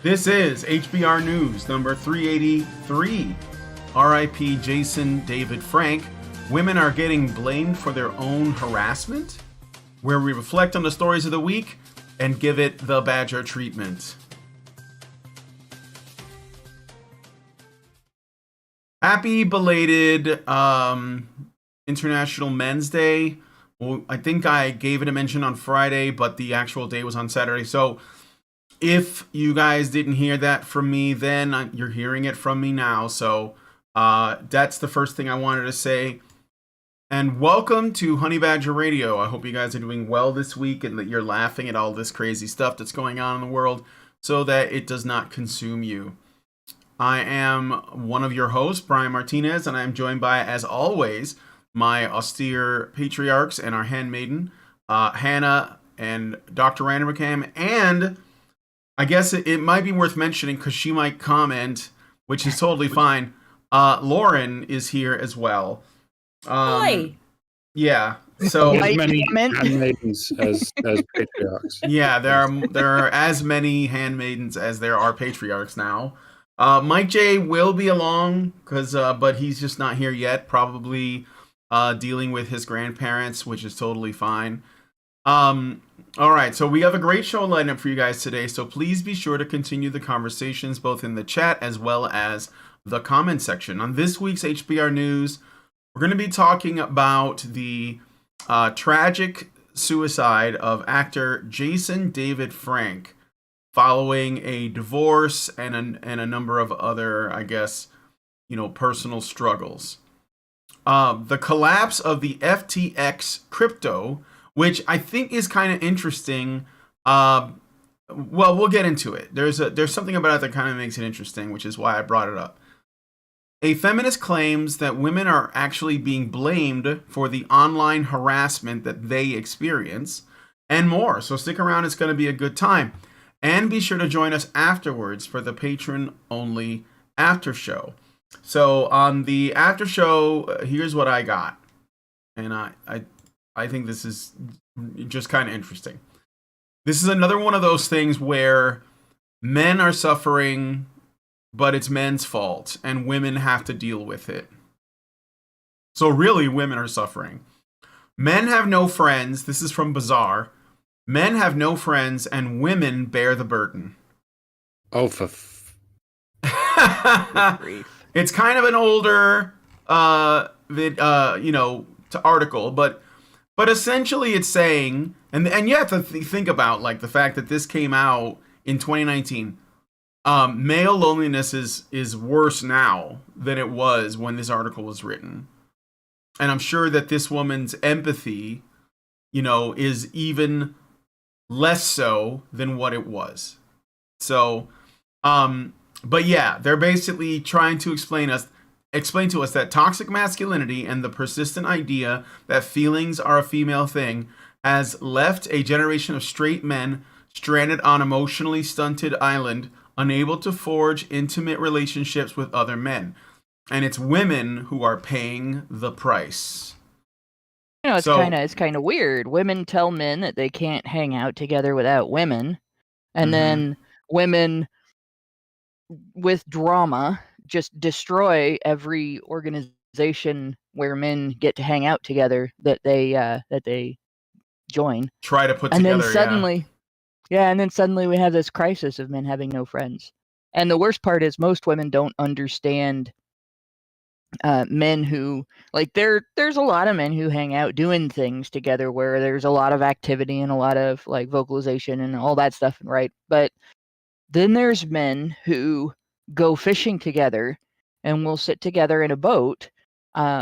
This is HBR News number 383. RIP Jason David Frank. Women are getting blamed for their own harassment, where we reflect on the stories of the week and give it the Badger treatment. Happy belated International Men's Day. Well, I think I gave it a mention on Friday, but the actual day was on Saturday. So if you guys didn't hear that from me then, you're hearing it from me now. So that's the first thing I wanted to say. And welcome to Honey Badger Radio. I hope you guys are doing well this week and that you're laughing at all this crazy stuff that's going on in the world so that it does not consume you. I am one of your hosts, Brian Martinez, and I'm joined by, as always, my austere patriarchs and our handmaiden, Hannah and Dr. Randermacam, and I guess it might be worth mentioning because she might comment, which is totally fine. Lauren is here as well. Hi. Yeah. So as many handmaidens as patriarchs. Yeah, there are as many handmaidens as there are patriarchs now. Mike J will be along but he's just not here yet. Probably dealing with his grandparents, which is totally fine. All right, so we have a great show lined up for you guys today. So please be sure to continue the conversations both in the chat as well as the comment section. On this week's HBR News, we're going to be talking about the tragic suicide of actor Jason David Frank following a divorce and a number of other, I guess, personal struggles. The collapse of the FTX crypto, which I think is kind of interesting. Well, we'll get into it. There's something about it that kind of makes it interesting, which is why I brought it up. A feminist claims that women are actually being blamed for the online harassment that they experience and more. So stick around. It's going to be a good time. And be sure to join us afterwards for the patron-only after show. So on the after show, here's what I got. And I think this is just kind of interesting. This is another one of those things where men are suffering, but it's men's fault, and women have to deal with it. So really, women are suffering. Men have no friends. This is from Bazaar. Men have no friends, and women bear the burden. Oh, It's kind of an older, article, but essentially it's saying, and you have to think about like the fact that this came out in 2019. Male loneliness is worse now than it was when this article was written, and I'm sure that this woman's empathy, is even less so than what it was. So, but yeah, they're basically trying to explain to us that toxic masculinity and the persistent idea that feelings are a female thing has left a generation of straight men stranded on an emotionally stunted island, unable to forge intimate relationships with other men. And it's women who are paying the price. It's kind of weird. Women tell men that they can't hang out together without women, and then women with drama just destroy every organization where men get to hang out together that they join. Try to put and together. And then suddenly we have this crisis of men having no friends. And the worst part is most women don't understand men who, like, there's a lot of men who hang out doing things together where there's a lot of activity and a lot of like vocalization and all that stuff, right? But then there's men who go fishing together and will sit together in a boat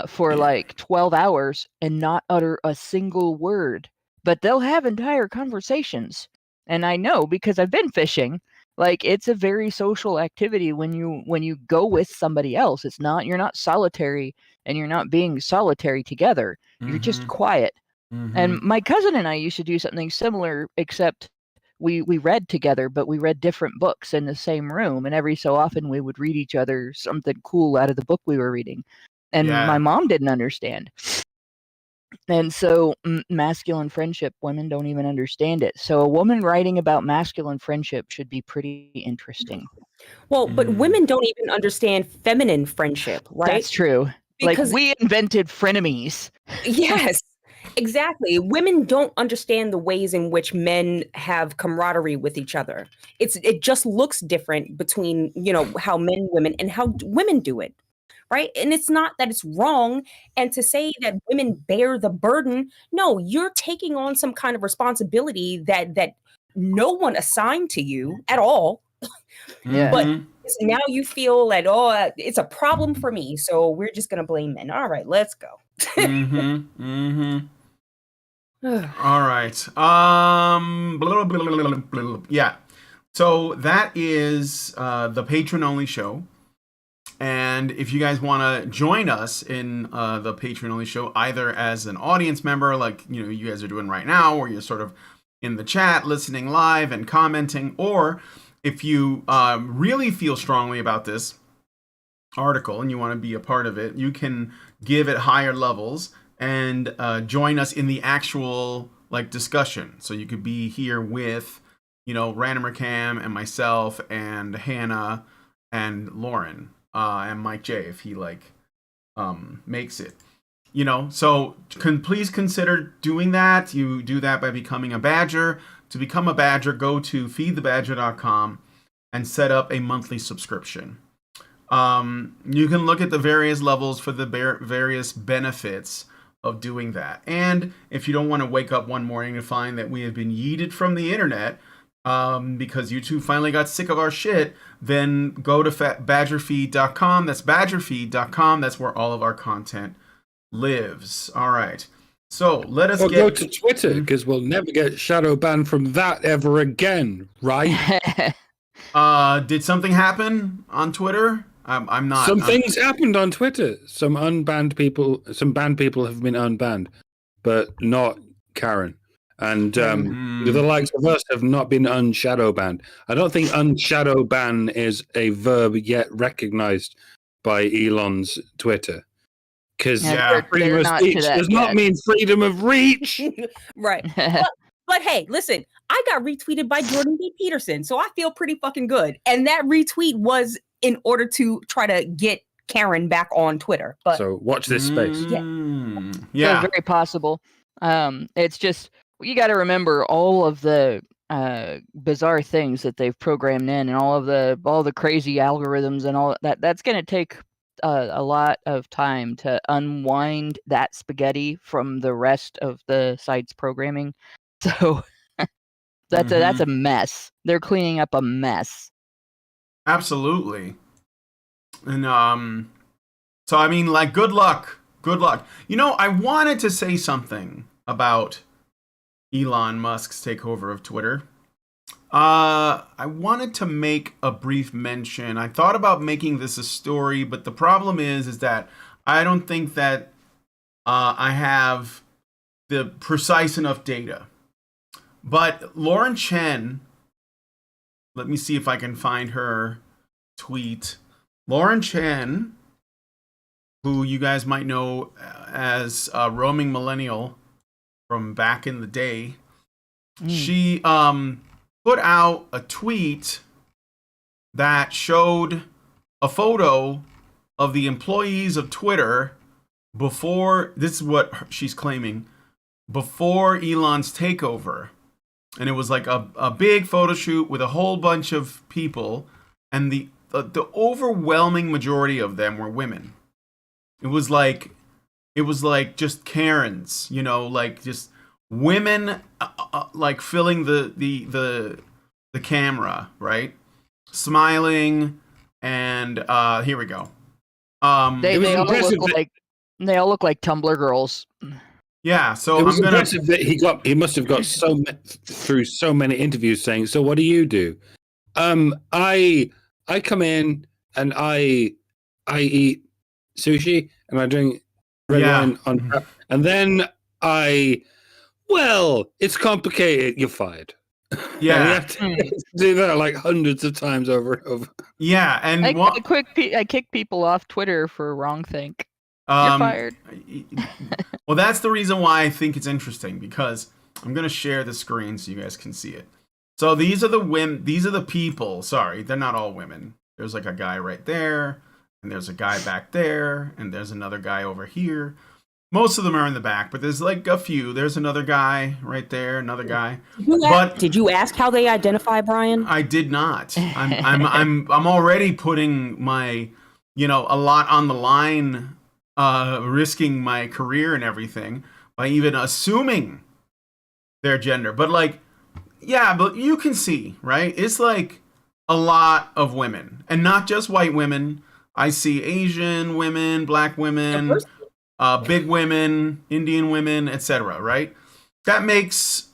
for like 12 hours and not utter a single word, but they'll have entire conversations. And I know because I've been fishing. Like, it's a very social activity when you go with somebody else. You're not solitary, and you're not being solitary together. You're just quiet. And my cousin and I used to do something similar, except we read together, but we read different books in the same room. And every so often we would read each other something cool out of the book we were reading. And my mom didn't understand. And so masculine friendship, women don't even understand it. So a woman writing about masculine friendship should be pretty interesting. Well, but women don't even understand feminine friendship, right? That's true. Because like we invented frenemies. yes, exactly. Women don't understand the ways in which men have camaraderie with each other. It just looks different between, how men, women, and how women do it. Right. And it's not that it's wrong. And to say that women bear the burden, no, you're taking on some kind of responsibility that no one assigned to you at all. Yeah. But now you feel like, it's a problem for me. So we're just going to blame men. All right, let's go. All right. Blah, blah, blah, blah. Yeah. So that is the patron only show. And if you guys want to join us in the patron only show, either as an audience member, like you guys are doing right now, or you're sort of in the chat listening live and commenting, or if you really feel strongly about this article and you want to be a part of it, you can give at higher levels and join us in the actual discussion. So you could be here with Random Cam and myself and Hannah and Lauren. And Mike J, if he makes it, so please consider doing that. You do that by becoming a badger. To become a badger, go to feedthebadger.com and set up a monthly subscription. You can look at the various levels for the various benefits of doing that. And if you don't want to wake up one morning and find that we have been yeeted from the internet, because YouTube finally got sick of our shit, then go to badgerfeed.com. That's badgerfeed.com. That's where all of our content lives. All right. So let us go to Twitter, because we'll never get shadow banned from that ever again, right? Did something happen on Twitter? I'm not. Some things happened on Twitter. Some banned people have been unbanned, but not Karen. And the likes of us have not been unshadow banned. I don't think unshadow ban is a verb yet recognized by Elon's Twitter. Because freedom of speech does not mean freedom of reach. Right. But hey, listen, I got retweeted by Jordan B. Peterson, so I feel pretty fucking good. And that retweet was in order to try to get Karen back on Twitter. But so watch this space. Yeah. So very possible. It's just, you got to remember all of the bizarre things that they've programmed in, and all the crazy algorithms and all that. That's going to take a lot of time to unwind that spaghetti from the rest of the site's programming. So that's a mess. They're cleaning up a mess. Absolutely. And so I mean, good luck. I wanted to say something about Elon Musk's takeover of Twitter. I wanted to make a brief mention. I thought about making this a story, but the problem is that I don't think that I have the precise enough data. But Lauren Chen, let me see if I can find her tweet. Lauren Chen, who you guys might know as Roaming Millennial from back in the day, she put out a tweet that showed a photo of the employees of Twitter before, this is what she's claiming, before Elon's takeover. And it was like a big photo shoot with a whole bunch of people, and the overwhelming majority of them were women. It was like just Karens, just women filling the camera, right? Smiling, and here we go. They all look like Tumblr girls. Yeah, so it was impressive that he must have got through so many interviews saying, "So what do you do?" I come in and I eat sushi and I drink red wine on tap, and then it's complicated. You're fired. Yeah, and you have to do that hundreds of times over and over. Yeah, and I kick people off Twitter for wrongthink. You're fired. Well, that's the reason why I think it's interesting, because I'm gonna share the screen so you guys can see it. So these are the women. These are the people. Sorry, they're not all women. There's like a guy right there, and there's a guy back there, and there's another guy over here. Most of them are in the back, but there's like a few. There's another guy right there, another guy. Did you ask how they identify, Brian? I did not. I'm already putting my, a lot on the line, risking my career and everything by even assuming their gender. But like, yeah, but you can see, right? It's like a lot of women, and not just white women. I see Asian women, black women, big women, Indian women, etc. Right? That makes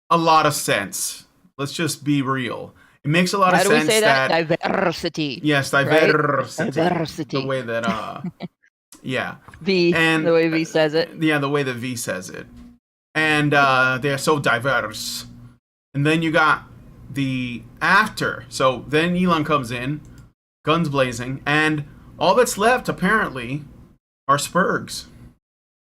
a lot of sense. Let's just be real. It makes a lot of sense. How do we say that? Diversity. Yes, diversity. Right? Diversity. The way that, yeah. V, and the way V says it. Yeah, the way that V says it. And they're so diverse. And then you got the after. So then Elon comes in, guns blazing, and all that's left apparently are Spurgs.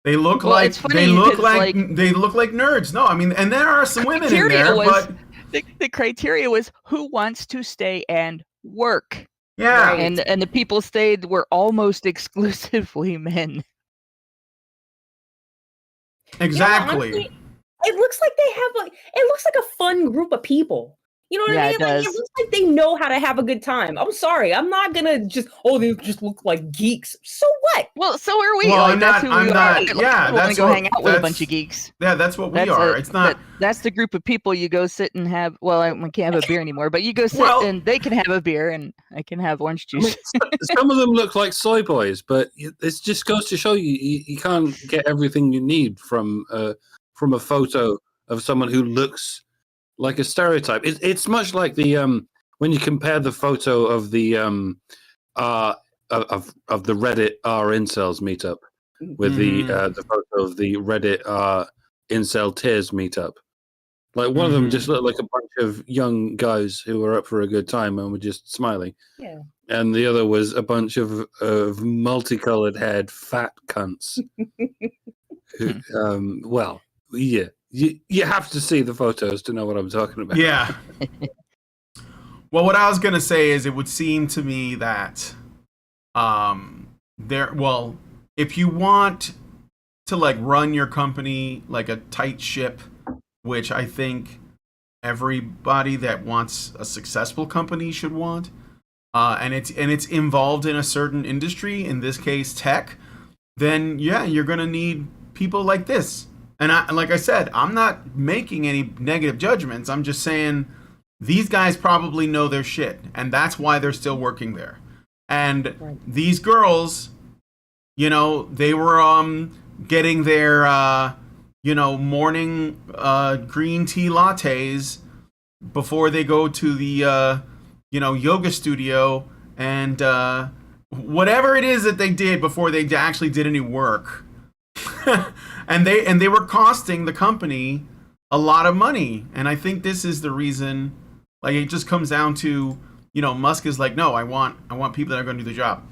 They look like nerds. No, I mean, and there are some women in there, but the criteria was who wants to stay and work. Yeah, right? And the people stayed were almost exclusively men. Exactly. Yeah, honestly, it looks like a fun group of people. You know what I mean? It looks like they know how to have a good time. I'm sorry. I'm not gonna they just look like geeks. So what? Well, so are we. Well, that's who we are. Yeah, that's go hang out with a bunch of geeks. Yeah, that's what we are. It's not. That's the group of people you go sit and have. Well, I can't have a beer anymore, but you go sit and they can have a beer and I can have orange juice. Some of them look like soy boys, but it just goes to show you can't get everything you need from a photo of someone who looks like a stereotype. It's much like the when you compare the photo of the of the Reddit R incels meetup with the photo of the Reddit incel tears meetup. Like one of them just looked like a bunch of young guys who were up for a good time and were just smiling. Yeah. And the other was a bunch of multicolored haired fat cunts. Well, yeah. You have to see the photos to know what I'm talking about. Yeah. Well, what I was gonna say is, it would seem to me that, if you want to like run your company like a tight ship, which I think everybody that wants a successful company should want, and it's involved in a certain industry, in this case tech, then yeah, you're gonna need people like this. And like I said, I'm not making any negative judgments. I'm just saying these guys probably know their shit, and that's why they're still working there. And these girls, they were getting their morning green tea lattes before they go to the yoga studio and whatever it is that they did before they actually did any work. and they were costing the company a lot of money. And I think this is the reason. Like, it just comes down to, Musk is like, no, I want people that are going to do the job.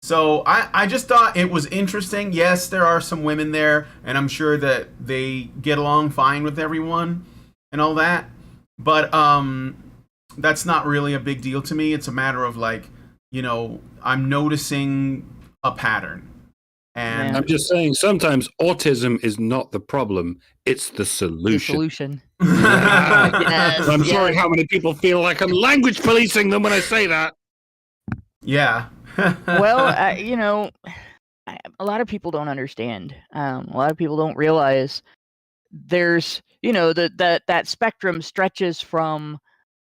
So I just thought it was interesting. Yes, there are some women there, and I'm sure that they get along fine with everyone and all that. But that's not really a big deal to me. It's a matter of like, I'm noticing a pattern. And I'm just saying, sometimes autism is not the problem; it's the solution. Yes, I'm sorry how many people feel like I'm language policing them when I say that. Yeah. Well, a lot of people don't understand. A lot of people don't realize there's, that spectrum stretches from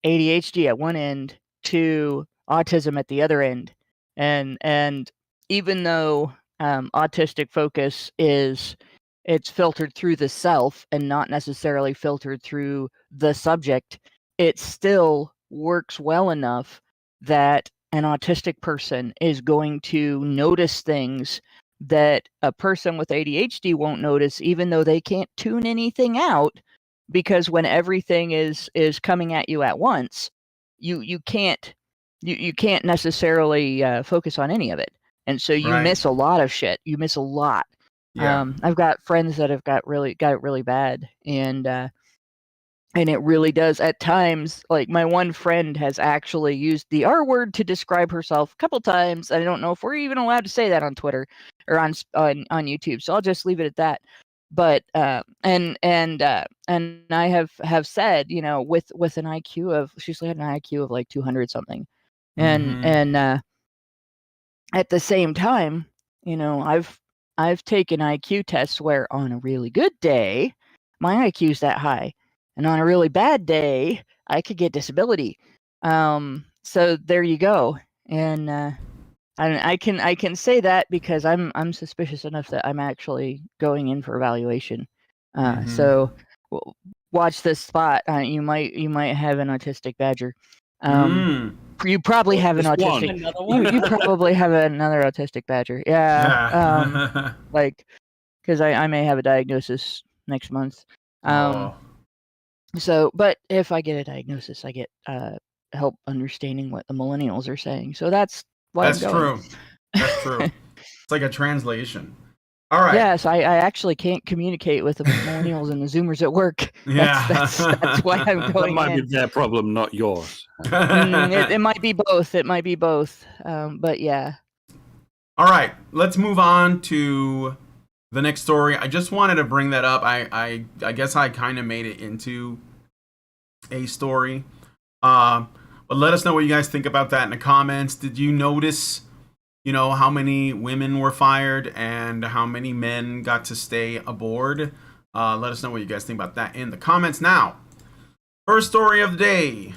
ADHD at one end to autism at the other end, and even though autistic focus it's filtered through the self and not necessarily filtered through the subject, it still works well enough that an autistic person is going to notice things that a person with ADHD won't notice, even though they can't tune anything out, because when everything is coming at you at once, you can't necessarily focus on any of it. and so you Right. miss a lot of shit. You miss a lot. Yeah. I've got friends that have got it really bad, and it really does at times. Like my one friend has actually used the R word to describe herself a couple times. I don't know if we're even allowed to say that on Twitter or on YouTube, so I'll just leave it at that. But and I have said, you know, with an IQ of, she's had an IQ of like 200 something, and at the same time, you know, I've taken IQ tests where on a really good day, my IQ's that high, and on a really bad day, I could get disability. So there you go, and I can say that because I'm suspicious enough that I'm actually going in for evaluation. So watch this spot. You might have an autistic badger. You probably have an Just one. autistic. Another one. You probably have another autistic badger. Yeah. Yeah. Like, because I may have a diagnosis next month. Oh. So, but if I get a diagnosis, I get help understanding what the millennials are saying. So that's why That's I'm going. true. That's true. It's like a translation. All right. Yes, I actually can't communicate with the millennials and the Zoomers at work. Yeah. That's why I'm That going might in. be their problem, not yours. It might be both. It might be both. But yeah. All right. Let's move on to the next story. I just wanted to bring that up. I guess I kind of made it into a story. But let us know what you guys think about that in the comments. Did you notice, you know, how many women were fired and how many men got to stay aboard? Let us know what you guys think about that in the comments. Now, first story of the day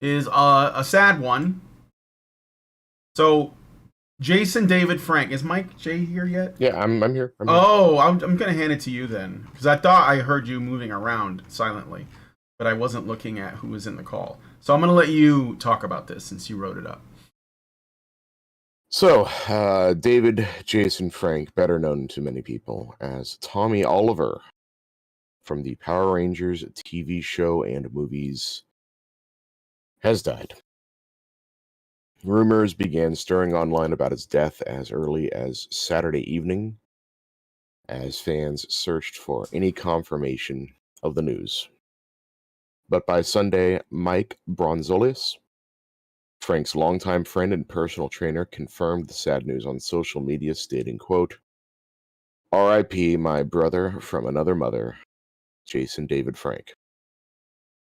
is a sad one. So, Jason David Frank. Is Mike J here yet? Yeah, I'm here. I'm here. Oh, I'm going to hand it to you then. Because I thought I heard you moving around silently. But I wasn't looking at who was in the call. So I'm going to let you talk about this since you wrote it up. So, David Jason Frank, better known to many people as Tommy Oliver from the Power Rangers TV show and movies, has died. Rumors began stirring online about his death as early as Saturday evening, as fans searched for any confirmation of the news. But by Sunday, Mike Bronzolis, Frank's longtime friend and personal trainer, confirmed the sad news on social media, stating, quote, "R.I.P. my brother from another mother, Jason David Frank.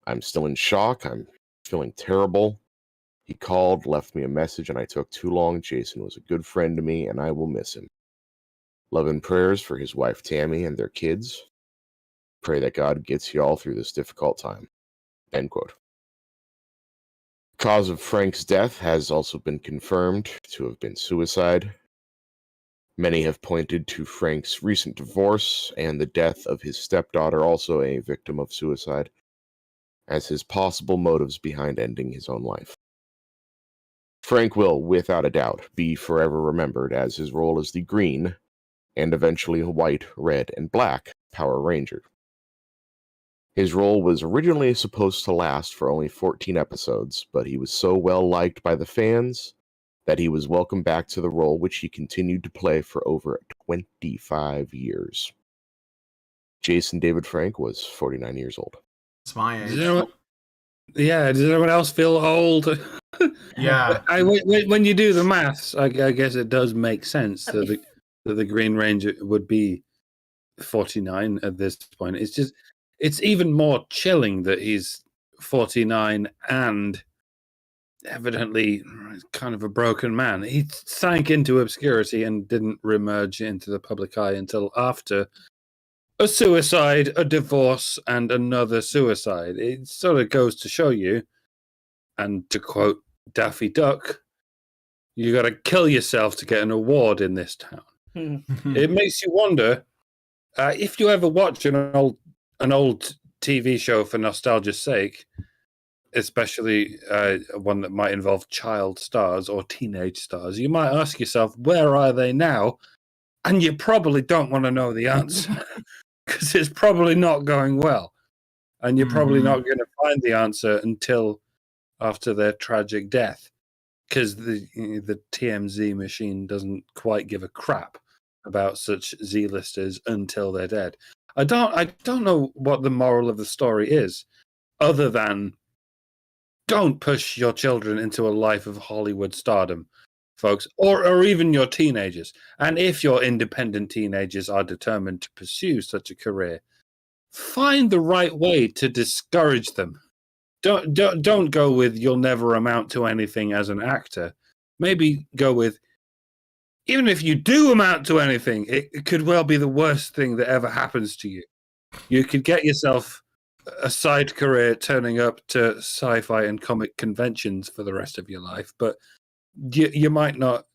I'm still in shock. I'm feeling terrible. He called, left me a message, and I took too long. Jason was a good friend to me, and I will miss him. Love and prayers for his wife Tammy and their kids. Pray that God gets you all through this difficult time." End quote. The cause of Frank's death has also been confirmed to have been suicide. Many have pointed to Frank's recent divorce and the death of his stepdaughter, also a victim of suicide, as his possible motives behind ending his own life. Frank will, without a doubt, be forever remembered as his role as the green, and eventually white, red, and black Power Ranger. His role was originally supposed to last for only 14 episodes, but he was so well liked by the fans that he was welcomed back to the role, which he continued to play for over 25 years. Jason David Frank was 49 years old. It's my Does age. anyone else feel old? Yeah. When you do the maths, I guess it does make sense that the Green Ranger would be 49 at this point. It's even more chilling that he's 49 and evidently kind of a broken man. He sank into obscurity and didn't reemerge into the public eye until after a suicide, a divorce, and another suicide. It sort of goes to show you, and to quote Daffy Duck, you got to kill yourself to get an award in this town. It makes you wonder if you ever watch an old TV show for nostalgia's sake, especially one that might involve child stars or teenage stars, you might ask yourself, where are they now? And you probably don't want to know the answer because it's probably not going well. And you're probably not going to find the answer until after their tragic death. because the TMZ machine doesn't quite give a crap about such Z-listers until they're dead. I don't know what the moral of the story is, other than don't push your children into a life of Hollywood stardom, folks, or even your teenagers. And if your independent teenagers are determined to pursue such a career, find the right way to discourage them. Don't go with "you'll never amount to anything as an actor." Maybe go with, even if you do amount to anything, it could well be the worst thing that ever happens to you. You could get yourself a side career turning up to sci-fi and comic conventions for the rest of your life, but you might not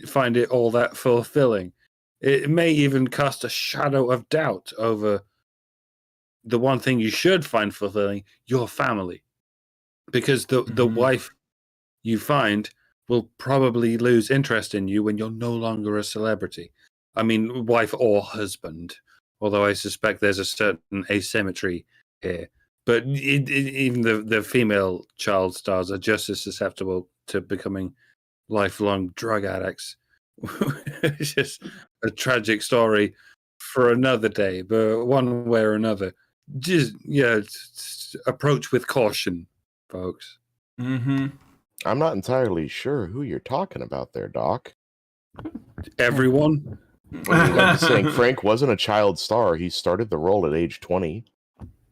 find it all that fulfilling. It may even cast a shadow of doubt over the one thing you should find fulfilling: your family. Because the wife you find will probably lose interest in you when you're no longer a celebrity. I mean, wife or husband, although I suspect there's a certain asymmetry here. But even the female child stars are just as susceptible to becoming lifelong drug addicts. It's just a tragic story for another day, but one way or another, just approach with caution, folks. Mm-hmm. I'm not entirely sure who you're talking about there, Doc. Everyone. Like saying, Frank wasn't a child star. He started the role at age 20.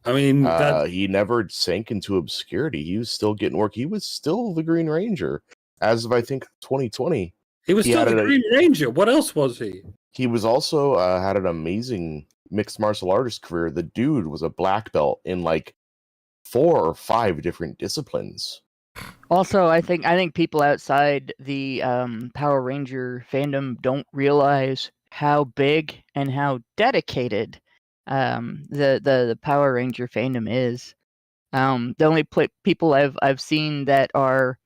I mean, he never sank into obscurity. He was still getting work. He was still the Green Ranger as of, I think, 2020. he was still the Green Ranger. What else was he? He was also had an amazing mixed martial artist career. The dude was a black belt in like 4 or 5 different disciplines. Also, I think people outside the Power Ranger fandom don't realize how big and how dedicated the Power Ranger fandom is. The only people I've seen that are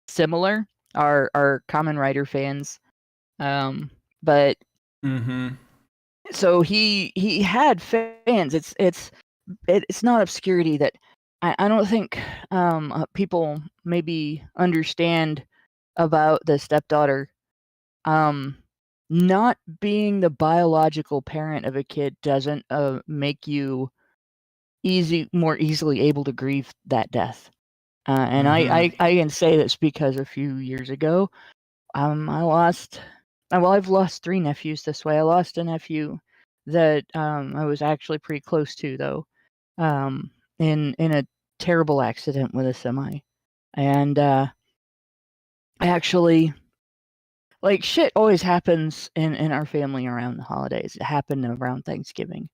similar are Kamen Rider fans. But so he had fans. It's not obscurity that I don't think people maybe understand about the stepdaughter. Not being the biological parent of a kid doesn't make you more easily able to grieve that death. And I can say this because a few years ago, I've lost 3 nephews this way. I lost a nephew that I was actually pretty close to, though, in a terrible accident with a semi. And actually, like, shit always happens in our family around the holidays. It happened around Thanksgiving,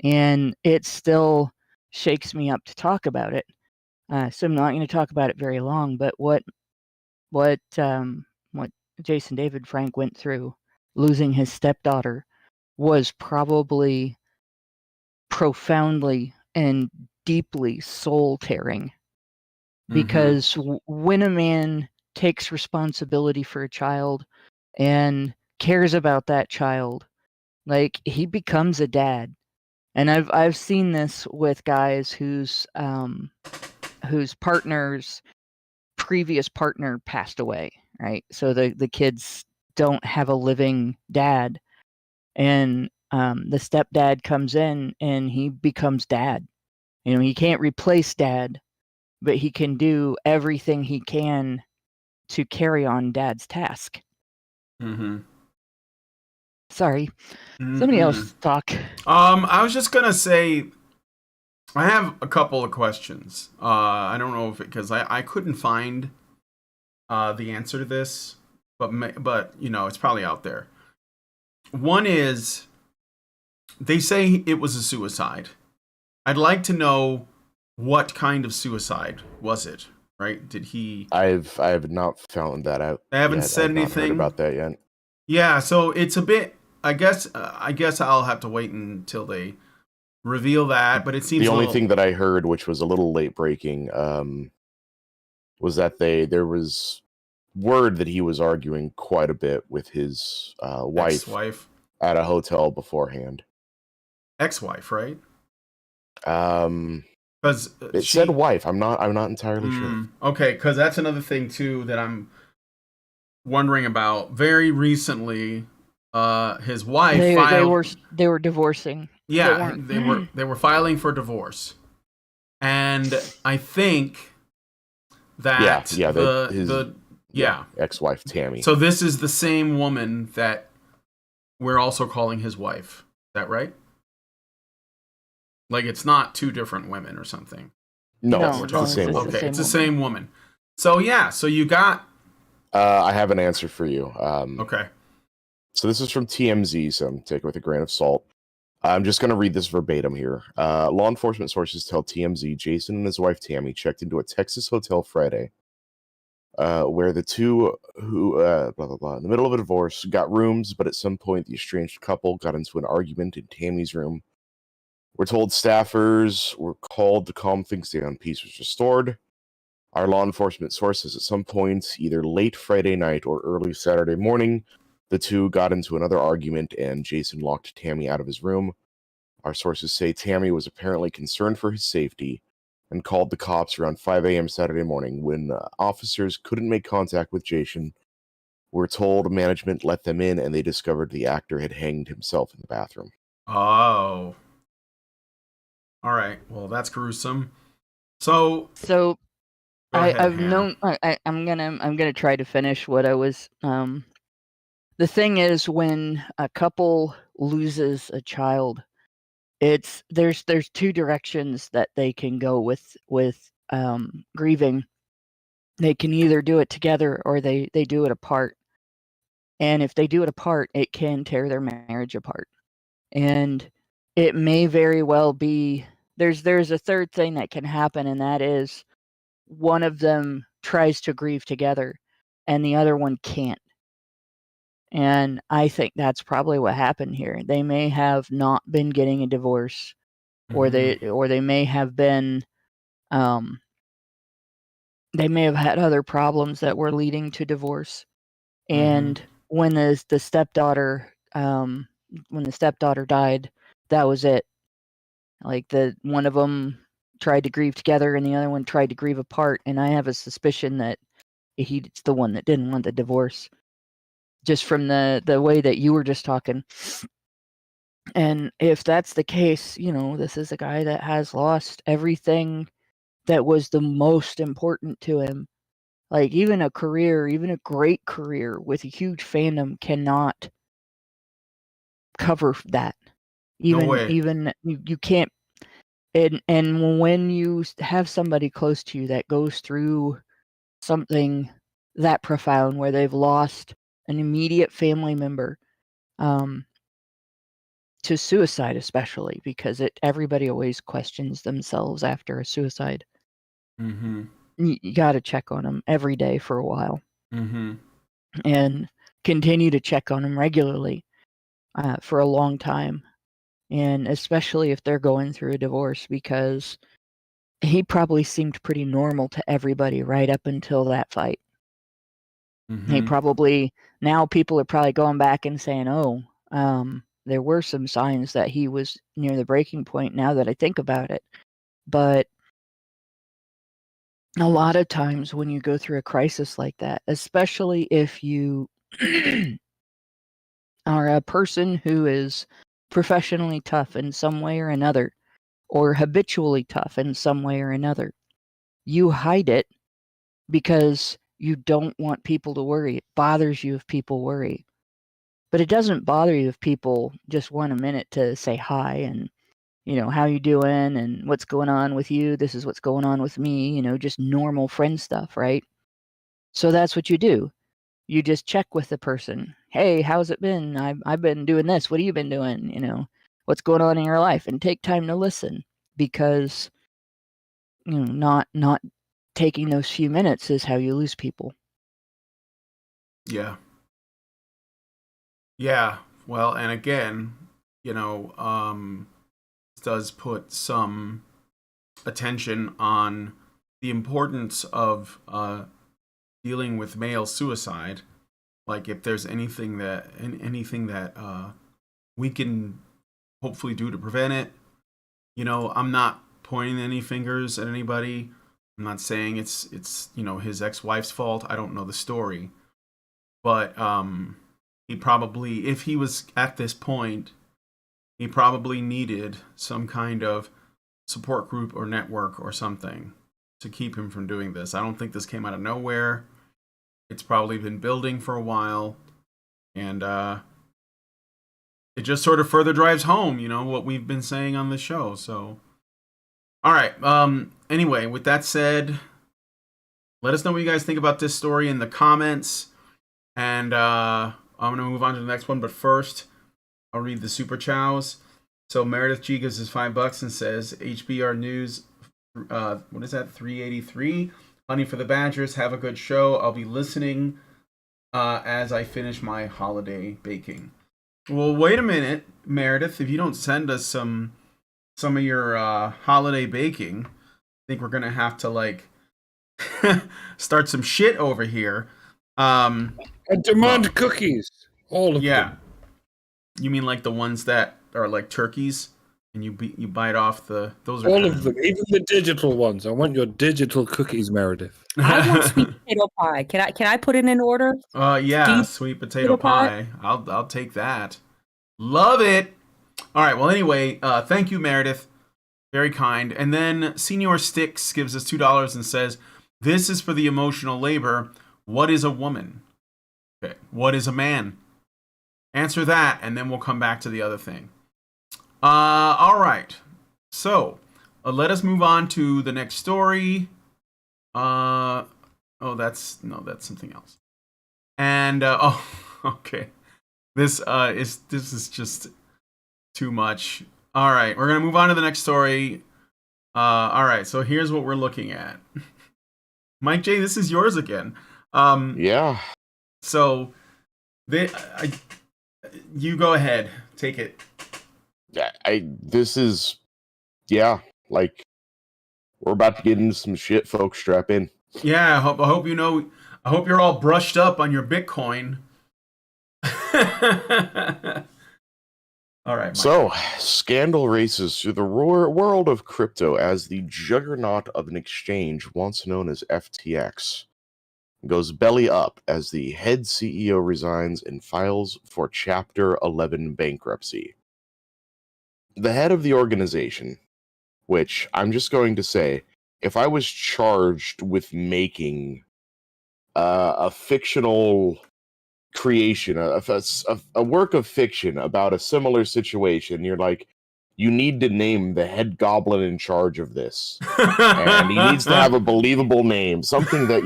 and it still shakes me up to talk about it. So I'm not going to talk about it very long. But what Jason David Frank went through, losing his stepdaughter, was probably profoundly and deeply soul-tearing. Because when a man takes responsibility for a child and cares about that child, like, he becomes a dad. And I've seen this with guys whose partner's previous partner passed away, right? So the kids don't have a living dad, and the stepdad comes in and he becomes dad. You know, he can't replace dad, but he can do everything he can to carry on dad's task. Sorry. Somebody else talk. I was just gonna say, I have a couple of questions. I don't know if because I couldn't find the answer to this, but you know, it's probably out there. One is, they say it was a suicide. I'd like to know what kind of suicide was it. Right? Did he? I have not found that out. They haven't said anything about that yet. Yeah, so it's a bit. I guess I'll have to wait until they reveal that. But it seems the only thing that I heard, which was a little late breaking, was that there was word that he was arguing quite a bit with his wife at a hotel beforehand. Ex-wife, right? Because it said wife. I'm not entirely sure. Okay, because that's another thing too that I'm wondering about very recently, his wife They filed. they were divorcing. They Yeah, weren't. they were filing for divorce, and I think Yeah, that yeah, that his the yeah. ex-wife Tammy. So this is the same woman that we're also calling his wife. Is that right? Like it's not two different women or something. No, No, it's no, the same it's woman. the Okay, same it's the woman. same woman. So yeah, so you got I have an answer for you. okay. So this is from TMZ, so take it with a grain of salt. I'm just going to read this verbatim here. Law enforcement sources tell TMZ Jason and his wife Tammy checked into a Texas hotel Friday, where the two who, blah, blah, blah, in the middle of a divorce, got rooms, but at some point the estranged couple got into an argument in Tammy's room. We're told staffers were called to calm things down. Peace was restored. Our law enforcement sources at some point, either late Friday night or early Saturday morning, the two got into another argument and Jason locked Tammy out of his room. Our sources say Tammy was apparently concerned for his safety and called the cops around 5 a.m. Saturday morning. When officers couldn't make contact with Jason, we're told management let them in and they discovered the actor had hanged himself in the bathroom. Oh. All right. Well, that's gruesome. So So go ahead, I've Hannah. known. I'm gonna try to finish what I was. The thing is, when a couple loses a child, there's two directions that they can go with grieving. They can either do it together or they do it apart. And if they do it apart, it can tear their marriage apart. And it may very well be there's a third thing that can happen, and that is one of them tries to grieve together and the other one can't. And I think that's probably what happened here. They may have not been getting a divorce, or they may have been they may have had other problems that were leading to divorce. And when the stepdaughter died, that was it. Like the one of them tried to grieve together and the other one tried to grieve apart, and I have a suspicion that he's the one that didn't want the divorce, just from the way that you were just talking. And if that's the case, this is a guy that has lost everything that was the most important to him. Like even a career, even a great career with a huge fandom cannot cover that. No way. Even you can't. And when you have somebody close to you that goes through something that profound, where they've lost an immediate family member, to suicide, especially because everybody always questions themselves after a suicide. You got to check on them every day for a while, and continue to check on them regularly for a long time, and especially if they're going through a divorce, because he probably seemed pretty normal to everybody right up until that fight. He probably, now people are probably going back and saying, oh, there were some signs that he was near the breaking point, now that I think about it. But a lot of times when you go through a crisis like that, especially if you are a person who is professionally tough in some way or another, or habitually tough in some way or another, you hide it because you don't want people to worry. It bothers you if people worry. But it doesn't bother you if people just want a minute to say hi and, how you doing and what's going on with you? This is what's going on with me, just normal friend stuff, right? So that's what you do. You just check with the person. Hey, how's it been? I've been doing this. What have you been doing? What's going on in your life? And take time to listen, because not taking those few minutes is how you lose people. Yeah. Yeah. Well, and again, does put some attention on the importance of dealing with male suicide. Like if there's anything that we can hopefully do to prevent it. I'm not pointing any fingers at anybody. I'm not saying it's his ex-wife's fault. I don't know the story. but he probably, if he was at this point, he probably needed some kind of support group or network or something to keep him from doing this. I don't think this came out of nowhere. It's probably been building for a while, and it just sort of further drives home, what we've been saying on the show. So, all right. Anyway, with that said, let us know what you guys think about this story in the comments, and I'm gonna move on to the next one. But first, I'll read the super chows. So Meredith G gives us $5 and says, HBR News, what is that, 383? Honey for the Badgers, have a good show. I'll be listening as I finish my holiday baking. Well, wait a minute, Meredith. If you don't send us some of your holiday baking, I think we're going to have to, start some shit over here. I demand cookies. All of them. Yeah. You mean like the ones that are like turkeys, and you bite off those are all of them, even the digital ones. I want your digital cookies, Meredith. I want sweet potato pie. Can I put it in order? Yeah, sweet potato pie. I'll take that. Love it. All right. Well, anyway, thank you, Meredith. Very kind. And then Senior Sticks gives us $2 and says, "This is for the emotional labor. What is a woman? Okay. What is a man? Answer that, and then we'll come back to the other thing." All right. So, let us move on to the next story. That's something else. And okay. This is just too much. All right, we're gonna move on to the next story. All right. So here's what we're looking at. Mike J, this is yours again. Yeah. So, you go ahead. Take it. We're about to get into some shit, folks. Strap in. Yeah, I hope you're all brushed up on your Bitcoin. All right. Mike. So, scandal races through the world of crypto as the juggernaut of an exchange, once known as FTX, goes belly up as the head CEO resigns and files for Chapter 11 bankruptcy. The head of the organization, which I'm just going to say, if I was charged with making a fictional creation, a work of fiction about a similar situation, you're like, you need to name the head goblin in charge of this. And he needs to have a believable name, something that,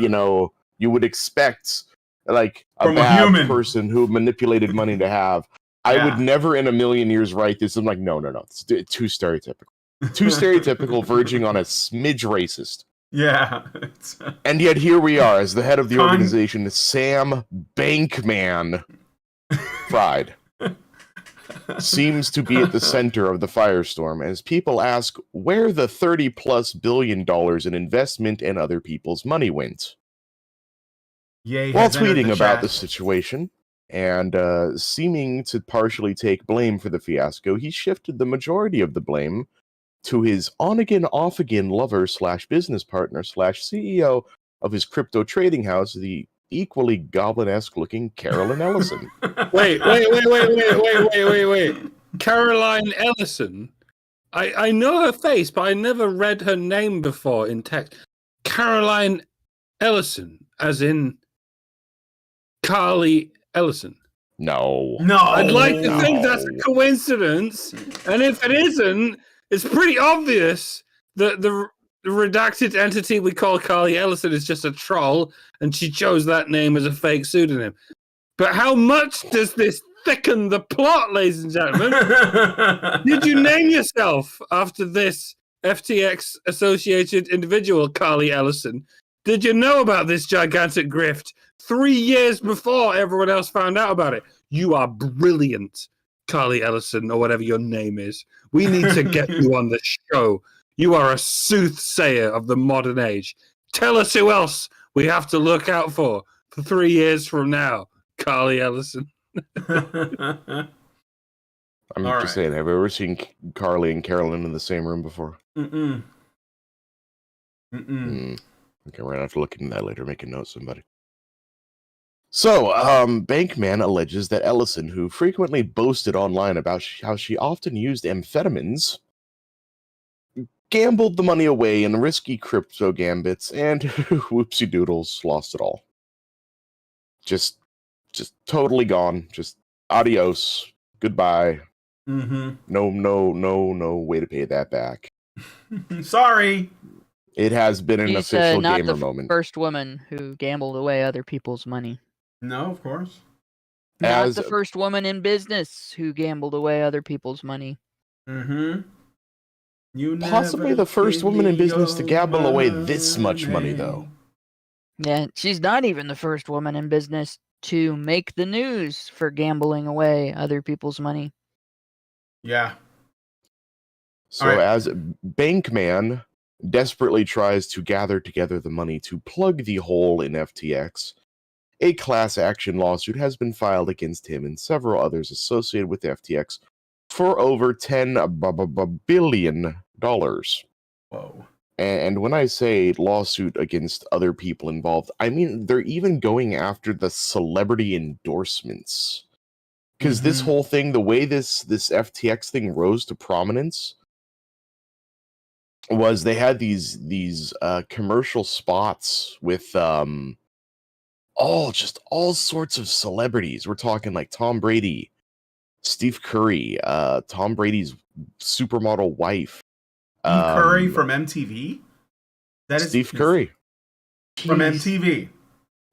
you would expect, like, From a bad human person who manipulated money to have. I would never in a million years write this. I'm like, no. It's too stereotypical. Too stereotypical, verging on a smidge racist. Yeah. And yet here we are as the head of the organization, Sam Bankman Fried seems to be at the center of the firestorm as people ask where the $30+ billion in investment and other people's money went. While tweeting about the situation and seeming to partially take blame for the fiasco, he shifted the majority of the blame to his on-again, off-again lover / business partner / CEO of his crypto trading house, the equally goblin-esque looking Carolyn Ellison. Wait. Caroline Ellison? I know her face, but I never read her name before in text. Caroline Ellison, as in Carly Ellison. No. I'd like to think that's a coincidence, and if it isn't, it's pretty obvious that the redacted entity we call Carly Ellison is just a troll, and she chose that name as a fake pseudonym. But how much does this thicken the plot, ladies and gentlemen? Did you name yourself after this FTX-associated individual, Carly Ellison? Did you know about this gigantic grift 3 years before everyone else found out about it? You are brilliant, Carly Ellison, or whatever your name is. We need to get you on the show. You are a soothsayer of the modern age. Tell us who else we have to look out for 3 years from now, Carly Ellison. I'm just saying, have you ever seen Carly and Carolyn in the same room before? Mm-mm. Okay, we're going to have to look into that later. Make a note, somebody. So, Bankman alleges that Ellison, who frequently boasted online about how she often used amphetamines, gambled the money away in risky crypto gambits, and whoopsie doodles, lost it all. Just totally gone. Just adios, goodbye. Mm-hmm. No way to pay that back. Sorry. It has been an She's official not gamer the moment. first woman who gambled away other people's money. No, of course. Not As the first woman in business who gambled away other people's money. Mm-hmm. You Possibly never the first gave woman in me business to your gamble away this much money, money. though. Yeah, she's not even the first woman in business to make the news for gambling away other people's money. Yeah. So All right. as Bankman desperately tries to gather together the money to plug the hole in FTX, a class action lawsuit has been filed against him and several others associated with FTX for over $10 billion. Whoa. And when I say lawsuit against other people involved, I mean they're even going after the celebrity endorsements. Because this Mhm. whole thing, the way this FTX thing rose to prominence, was they had these commercial spots with all sorts of celebrities. We're talking like Tom Brady, Steve Curry, Tom Brady's supermodel wife, Steve Curry from MTV. That is Steve Curry from Jeez.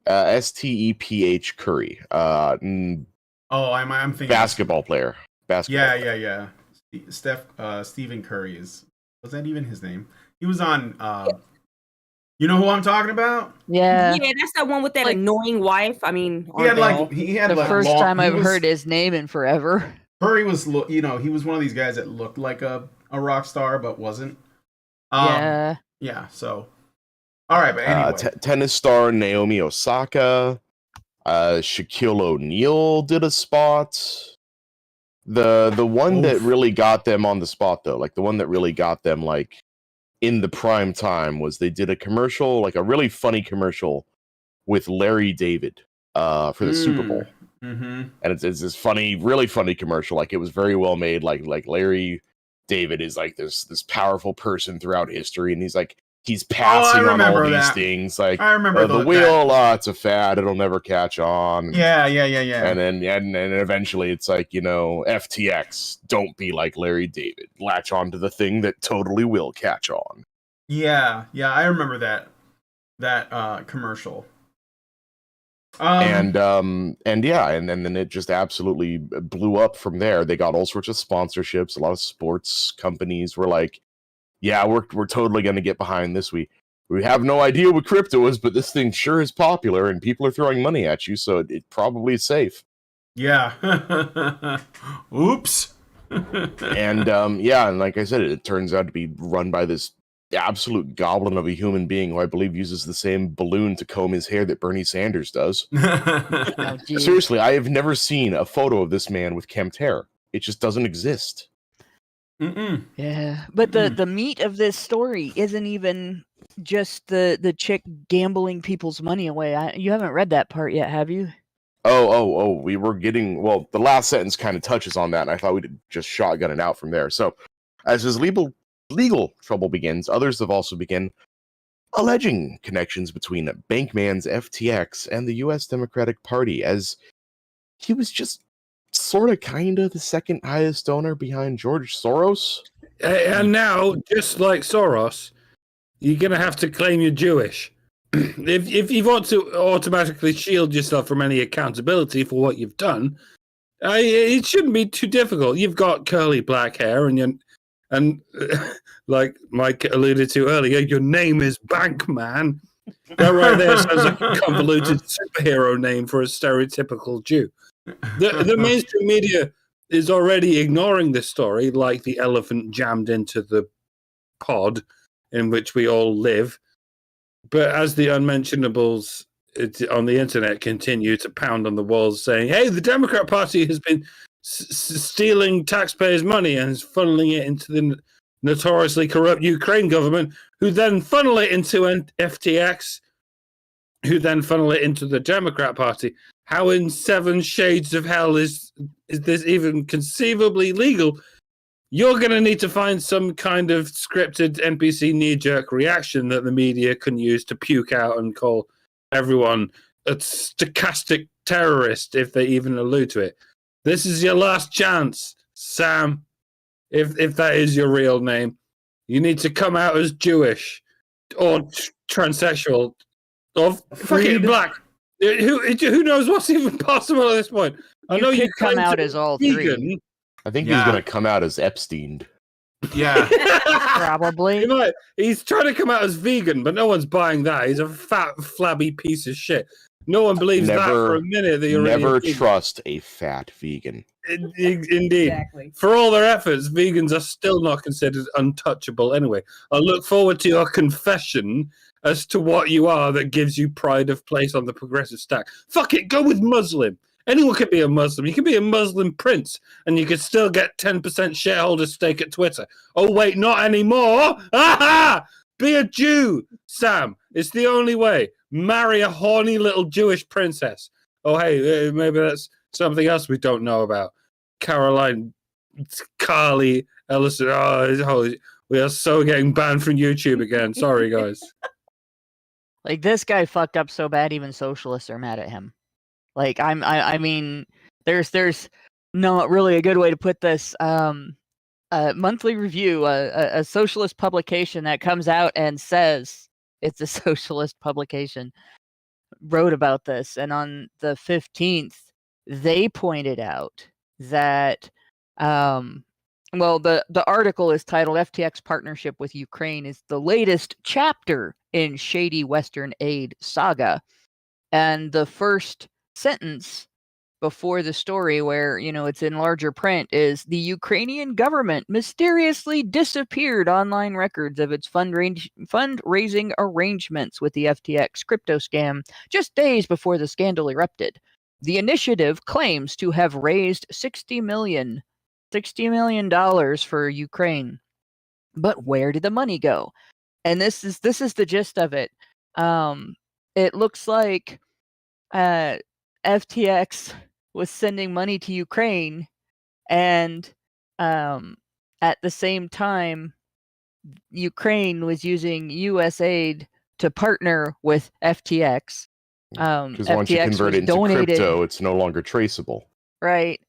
MTV. Steph Curry, Oh, I'm thinking basketball player. Yeah. Stephen Curry was that even his name? He was on. You know who I'm talking about? Yeah. Yeah, that's that one with that Like- annoying wife. I mean, He had aren't they all? he had The like first long, time he I've was- heard his name in forever. Curry was he was one of these guys that looked like a rock star but wasn't. Yeah. Yeah. So. All right, but anyway. Tennis star Naomi Osaka, Shaquille O'Neal did a spot. The one that Oof. really got them on the spot, though, like the one that really got them like in the prime time, was they did a commercial, like a really funny commercial with Larry David for the Super Bowl. Mm-hmm. And it's this funny, really funny commercial. Like it was very well made. Like Larry David is like this powerful person throughout history, and he's passing on all these things. Like I remember the wheel, it's a fad; it'll never catch on. Yeah. And then and eventually, it's like, FTX. Don't be like Larry David. Latch on to the thing that totally will catch on. Yeah. I remember that commercial. And then it just absolutely blew up from there. They got all sorts of sponsorships. A lot of sports companies were like, "Yeah, we're totally going to get behind this. We have no idea what crypto is, but this thing sure is popular, and people are throwing money at you, so it probably is safe." Yeah. Oops. And and like I said, it turns out to be run by this absolute goblin of a human being who I believe uses the same balloon to comb his hair that Bernie Sanders does. Oh, geez. Seriously, I have never seen a photo of this man with kempt hair. It just doesn't exist. Mm-mm. Yeah, but the meat of this story isn't even just the chick gambling people's money away. You haven't read that part yet, have you? Oh, we were getting, well, the last sentence kind of touches on that, and I thought we'd just shotgun it out from there. So, as his legal trouble begins, others have also begun alleging connections between Bankman's FTX and the U.S. Democratic Party, as he was just sort of kind of the second highest donor behind George Soros. And now, just like Soros, you're going to have to claim you're Jewish. If you want to automatically shield yourself from any accountability for what you've done, it shouldn't be too difficult. You've got curly black hair, and like Mike alluded to earlier, your name is Bankman. That right there sounds like a convoluted superhero name for a stereotypical Jew. The mainstream media is already ignoring this story like the elephant jammed into the pod in which we all live. But as the unmentionables on the internet continue to pound on the walls saying, hey, the Democrat Party has been stealing taxpayers' money and is funneling it into the notoriously corrupt Ukraine government, who then funnel it into FTX. who then funnel it into the Democrat Party. How in 7 shades of hell is this even conceivably legal? You're going to need to find some kind of scripted NPC knee-jerk reaction that the media can use to puke out and call everyone a stochastic terrorist if they even allude to it. This is your last chance, Sam, if that is your real name. You need to come out as Jewish or transsexual or fucking black. Who knows what's even possible at this point? I know you come out as all vegan. 3. I think he's going to come out as Epstein. Yeah. Probably. He's trying to come out as vegan, but no one's buying that. He's a fat, flabby piece of shit. No one believes that for a minute. That you're never really trust a fat vegan. Indeed. Exactly. For all their efforts, vegans are still not considered untouchable anyway. I look forward to your confession as to what you are that gives you pride of place on the progressive stack. Fuck it, go with Muslim. Anyone could be a Muslim. You can be a Muslim prince, and you could still get 10% shareholder stake at Twitter. Oh, wait, not anymore. Aha! Be a Jew, Sam. It's the only way. Marry a horny little Jewish princess. Oh, hey, maybe that's something else we don't know about. Caroline Carly Ellison. Oh, we are so getting banned from YouTube again. Sorry, guys. Like, this guy fucked up so bad, even socialists are mad at him. Like, I mean, there's not really a good way to put this. Monthly Review, a socialist publication that comes out and says it's a socialist publication, wrote about this, and on the 15th, they pointed out that, well, the article is titled "FTX Partnership with Ukraine is the latest chapter in shady Western aid saga," and the first sentence before the story, where it's in larger print, is the Ukrainian government mysteriously disappeared online records of its fundraising arrangements with the FTX crypto scam just days before the scandal erupted. The initiative claims to have raised $60 million for Ukraine, but where did the money go? And this is the gist of it. It looks like FTX was sending money to Ukraine, and at the same time, Ukraine was using U.S. aid to partner with FTX. Because once you FTX convert was it into donated, crypto, it's no longer traceable. right?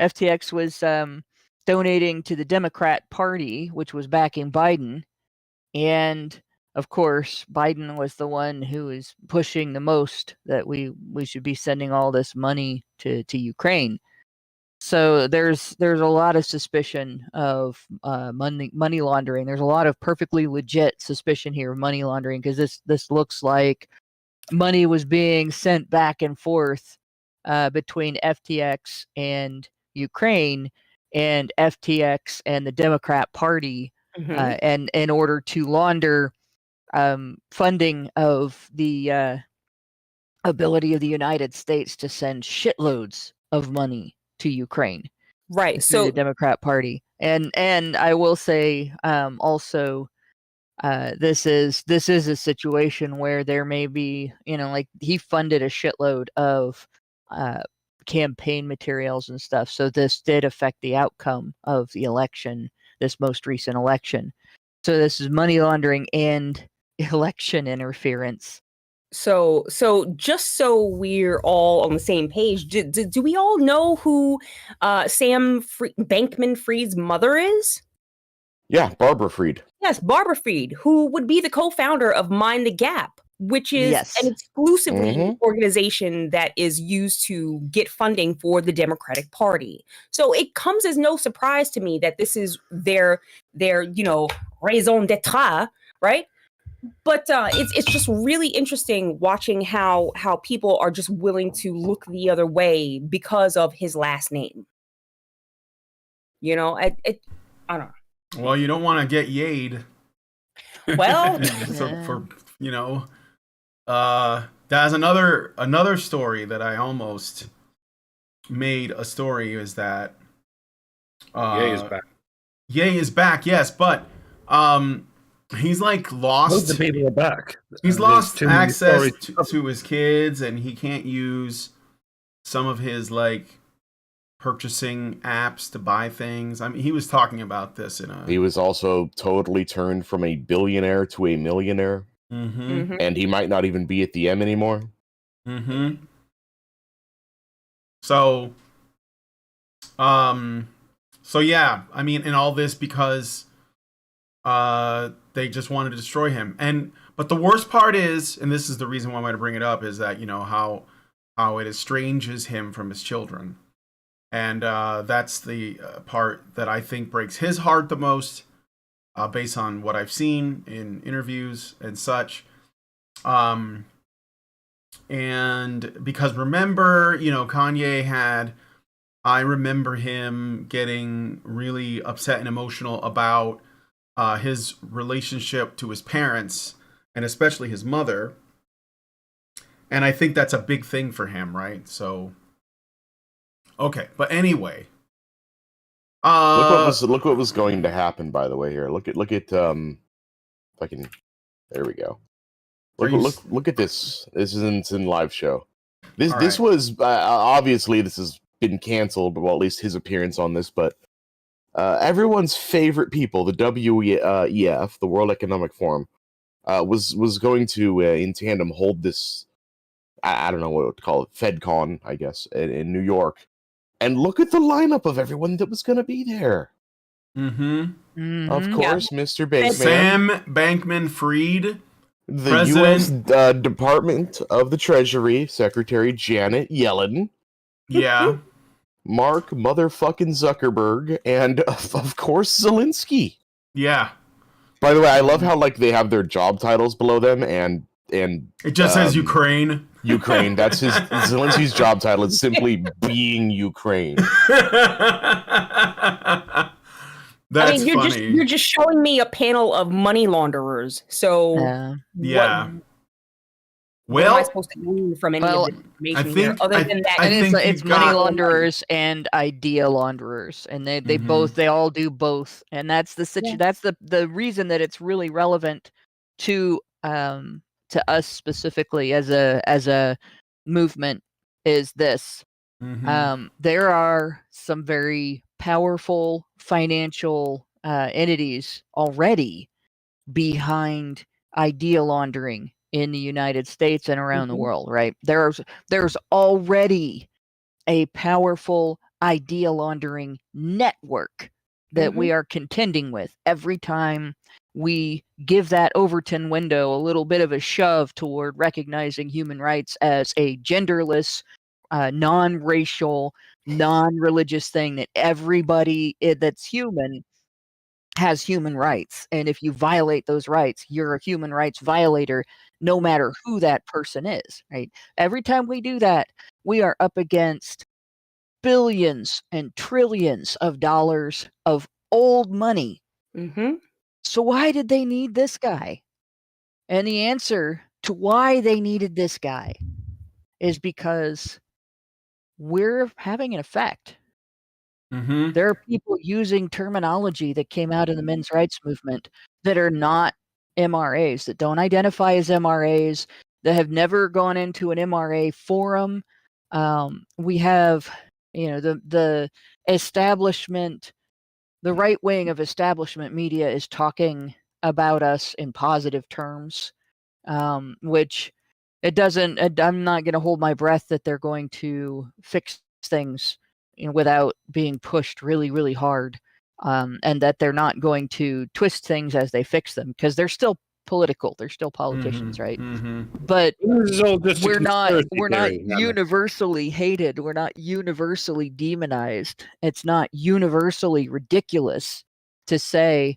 FTX was donating to the Democrat Party, which was backing Biden, and of course, Biden was the one who is pushing the most that we should be sending all this money to Ukraine. So there's a lot of suspicion of money laundering. There's a lot of perfectly legit suspicion here of money laundering, because this looks like money was being sent back and forth between FTX and Ukraine, and FTX and the Democrat Party, and in order to launder funding of the ability of the United States to send shitloads of money to Ukraine, Right. through So the Democrat Party. And I will say also, this is a situation where there may be, like, he funded a shitload of campaign materials and stuff. So this did affect the outcome of the election, this most recent election. So this is money laundering and election interference. So just so we're all on the same page, do we all know who Sam Bankman-Fried's mother is? Yeah, Barbara Fried. Yes, Barbara Fried, who would be the co-founder of Mind the Gap, which is Yes. an exclusively organization that is used to get funding for the Democratic Party. So it comes as no surprise to me that this is their raison d'etre, right? But it's just really interesting watching how people are just willing to look the other way because of his last name. I don't know. Well, you don't want to get yayed. Well, that's another story that I almost made a story, is that Ye is back. Ye is back, yes, but He's like Most of the lost. people are back. He's There's lost too many access stories. to his kids, and he can't use some of his like purchasing apps to buy things. I mean, he was talking about this in a. He was also totally turned from a billionaire to a millionaire, Mm-hmm. and he might not even be at the M anymore. Mm-hmm. So, so yeah, I mean, and all this because, they just wanted to destroy him. But the worst part is, and this is the reason why I want to bring it up, is that how it estranges him from his children, and that's the part that I think breaks his heart the most, based on what I've seen in interviews and such. And because remember, Kanye had. I remember him getting really upset and emotional about his relationship to his parents, and especially his mother. And I think that's a big thing for him, right? So, okay. But anyway, Look what was going to happen. By the way, here, look at if I can. There we go. Look at this. This is in live show. This was obviously this has been canceled, well, at least his appearance on this, but everyone's favorite people, the WEF, the World Economic Forum, was going to in tandem hold this. I don't know what to call it, FedCon, I guess, in New York, and look at the lineup of everyone that was going to be there. Mm-hmm. Of course, Mr. Bankman, Sam Bankman-Fried, the President. U.S. Department of the Treasury Secretary Janet Yellen. Yeah. Mark motherfucking Zuckerberg, and of course Zelensky. Yeah. By the way, I love how like they have their job titles below them, and it just says Ukraine. Ukraine. That's his Zelensky's job title. It's simply being Ukraine. That's funny. You're just showing me a panel of money launderers. So yeah. What am I supposed to glean from any of the information here? Other than that, it's money launderers and idea launderers, and they all do both, and that's the situation. Yeah. That's the reason that it's really relevant to us specifically as a movement is this. There are some very powerful financial entities already behind idea laundering in the United States and around the world, right? There's already a powerful idea laundering network that we are contending with every time we give that Overton window a little bit of a shove toward recognizing human rights as a genderless, non-racial, non-religious thing, that everybody that's human has human rights, and if you violate those rights, you're a human rights violator, no matter who that person is, right? Every time we do that, we are up against billions and trillions of dollars of old money. So why did they need this guy? And the answer to why they needed this guy is because we're having an effect. There are people using terminology that came out of the men's rights movement that are not MRAs, that don't identify as MRAs, that have never gone into an MRA forum. We have, the establishment, the right wing of establishment media is talking about us in positive terms, which it doesn't. I'm not going to hold my breath that they're going to fix things without being pushed really, really hard, and that they're not going to twist things as they fix them, because they're still political. They're still politicians, right? But we're not universally hated. We're not universally demonized. It's not universally ridiculous to say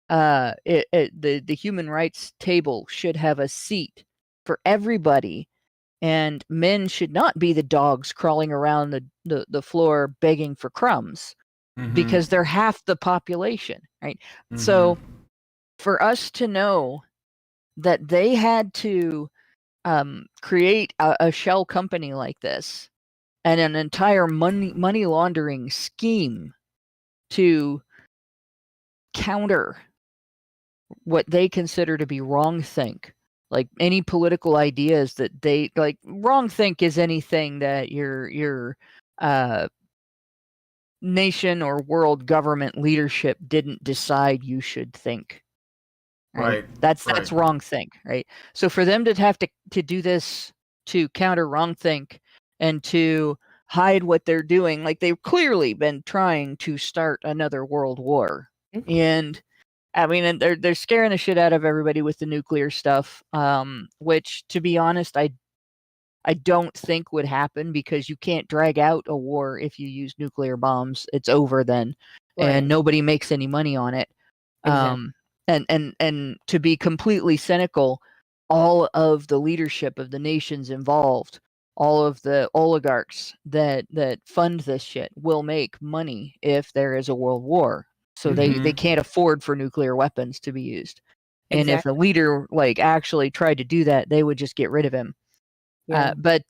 the human rights table should have a seat for everybody. And men should not be the dogs crawling around the floor begging for crumbs, because they're half the population, right? So for us to know that they had to create a shell company like this and an entire money laundering scheme to counter what they consider to be wrongthink. Like any political ideas that they like, wrongthink is anything that your nation or world government leadership didn't decide you should think. Right. That's wrongthink, right? So for them to have to do this to counter wrongthink and to hide what they're doing, like they've clearly been trying to start another world war. And I mean, and they're scaring the shit out of everybody with the nuclear stuff, which, to be honest, I don't think would happen, because you can't drag out a war if you use nuclear bombs. It's over then, and nobody makes any money on it. Exactly. And to be completely cynical, all of the leadership of the nations involved, all of the oligarchs that fund this shit will make money if there is a world war. So they can't afford for nuclear weapons to be used. And if the leader like actually tried to do that, they would just get rid of him. Yeah. But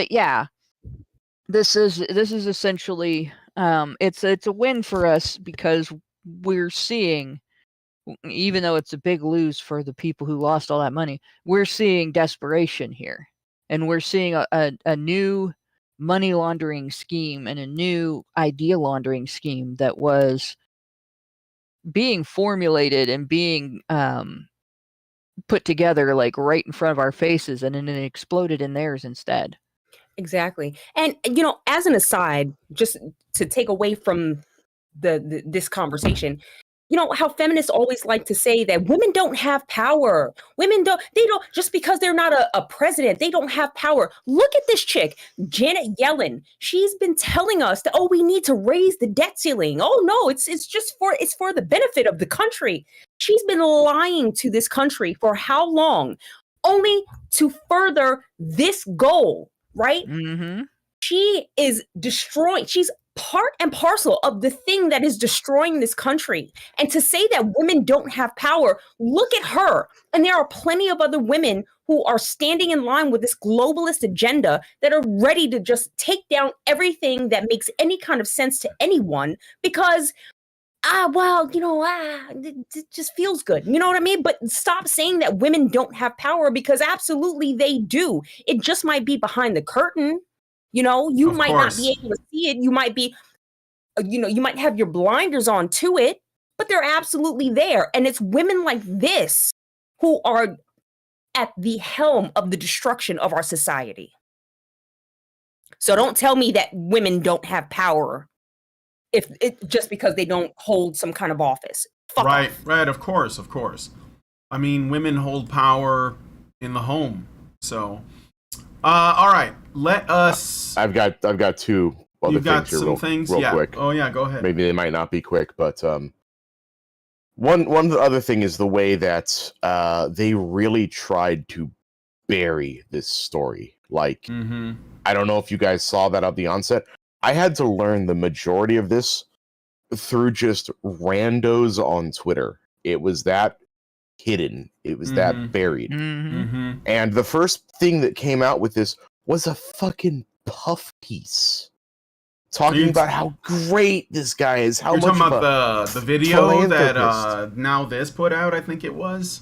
yeah, this is essentially it's a win for us, because we're seeing, even though it's a big lose for the people who lost all that money, we're seeing desperation here, and we're seeing a new money laundering scheme and a new idea laundering scheme that was being formulated and being put together like right in front of our faces, and then it exploded in theirs instead. Exactly. And as an aside, just to take away from this conversation, how feminists always like to say that women don't have power. They don't, just because they're not a president, they don't have power. Look at this chick, Janet Yellen. She's been telling us that, we need to raise the debt ceiling. Oh no, it's for the benefit of the country. She's been lying to this country for how long? Only to further this goal, right? Mm-hmm. She is destroying. She's part and parcel of the thing that is destroying this country. And to say that women don't have power, look at her. And there are plenty of other women who are standing in line with this globalist agenda that are ready to just take down everything that makes any kind of sense to anyone, because it just feels good. You know what I mean? But stop saying that women don't have power, because absolutely they do. It just might be behind the curtain. You might not be able to see it. You might be, you might have your blinders on to it, but they're absolutely there. And it's women like this who are at the helm of the destruction of our society. So don't tell me that women don't have power if it just because they don't hold some kind of office. Fuck off. Right. Of course. I mean, women hold power in the home. So, all right. Let us. I've got two other things here, real quick. Oh yeah, go ahead. Maybe they might not be quick, but one other thing is the way that they really tried to bury this story. Like, I don't know if you guys saw that at the onset. I had to learn the majority of this through just randos on Twitter. It was that hidden. It was that buried. And the first thing that came out with this was a fucking puff piece talking about how great this guy is. How you're much talking about the video that Now This put out, I think it was.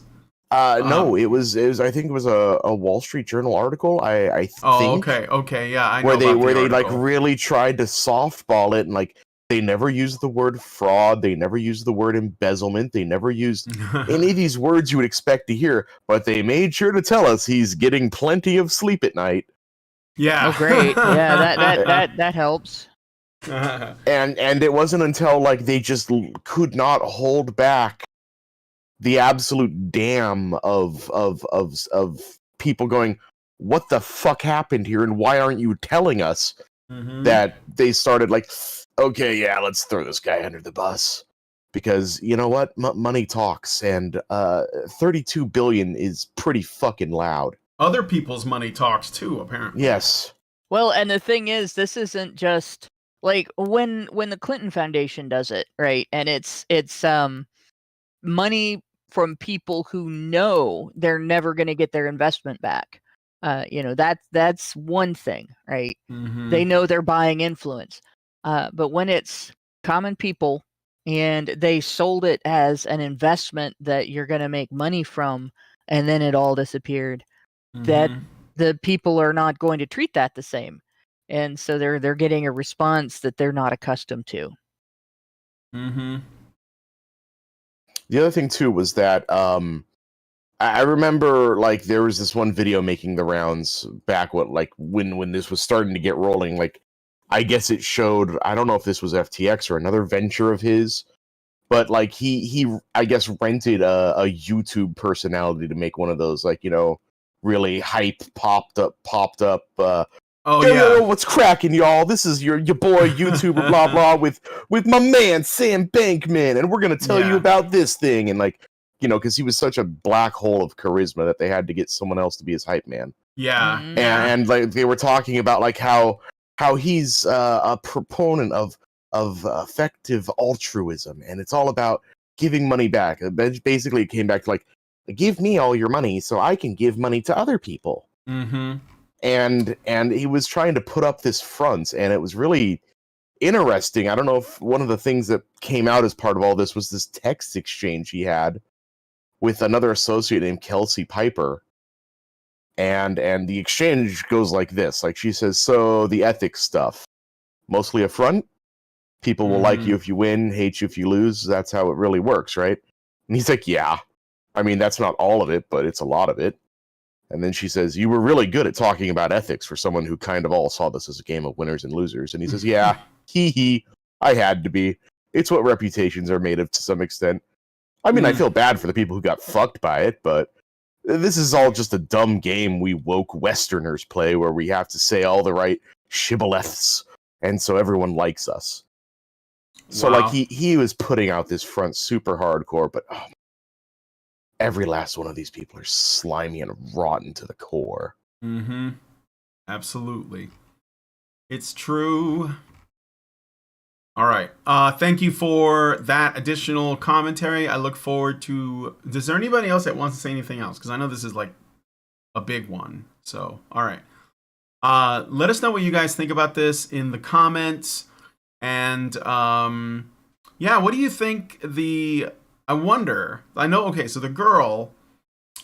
No, it was. I think it was a Wall Street Journal article. I think. Okay, yeah, I know. Where they like really tried to softball it, and like they never used the word fraud, they never used the word embezzlement, they never used any of these words you would expect to hear, but they made sure to tell us he's getting plenty of sleep at night. Yeah. Oh, great. Yeah, that helps. And it wasn't until like they just could not hold back the absolute dam of people going, what the fuck happened here, and why aren't you telling us? That they started like, okay, yeah, let's throw this guy under the bus, because you know what, money talks, and 32 billion is pretty fucking loud. Other people's money talks too, apparently. Yes. Well, and the thing is, this isn't just like when the Clinton Foundation does it, right? And it's money from people who know they're never going to get their investment back. That's one thing, right? They know they're buying influence. But when it's common people and they sold it as an investment that you're going to make money from, and then it all disappeared. That the people are not going to treat that the same, and so they're getting a response that they're not accustomed to. Mm-hmm. The other thing too was that I remember like there was this one video making the rounds back when this was starting to get rolling. Like I guess it showed, I don't know if this was FTX or another venture of his, but like he I guess rented a YouTube personality to make one of those, like, you know, really hype popped up Oh yo, yeah. what's cracking, y'all? This is your boy YouTuber blah blah with my man Sam Bankman, and we're gonna tell you Yeah. about this thing. And like, you know, because he was such a black hole of charisma that they had to get someone else to be his hype man. Yeah. Mhm. Yeah. And like they were talking about like how he's a proponent of effective altruism, and it's all about giving money back. Basically, it came back to like, give me all your money so I can give money to other people. Mm-hmm. And he was trying to put up this front, and it was really interesting. I don't know if one of the things that came out as part of all this was this text exchange he had with another associate named Kelsey Piper. And the exchange goes like this. Like, she says, so the ethics stuff, mostly a front. People will like you if you win, hate you if you lose. That's how it really works, right? And he's like, yeah. I mean, that's not all of it, but it's a lot of it. And then she says, you were really good at talking about ethics for someone who kind of all saw this as a game of winners and losers. And he says, yeah, hee, I had to be. It's what reputations are made of to some extent. I mean, I feel bad for the people who got fucked by it, but this is all just a dumb game we woke Westerners play where we have to say all the right shibboleths, and so everyone likes us. So, Wow. like, he was putting out this front super hardcore, but every last one of these people are slimy and rotten to the core. Mm-hmm. Absolutely. It's true. All right. Thank you for that additional commentary. I look forward to... Is there anybody else that wants to say anything else? Because I know this is like a big one. So, all right. Let us know what you guys think about this in the comments. And yeah, what do you think I wonder, I know, okay, so the girl,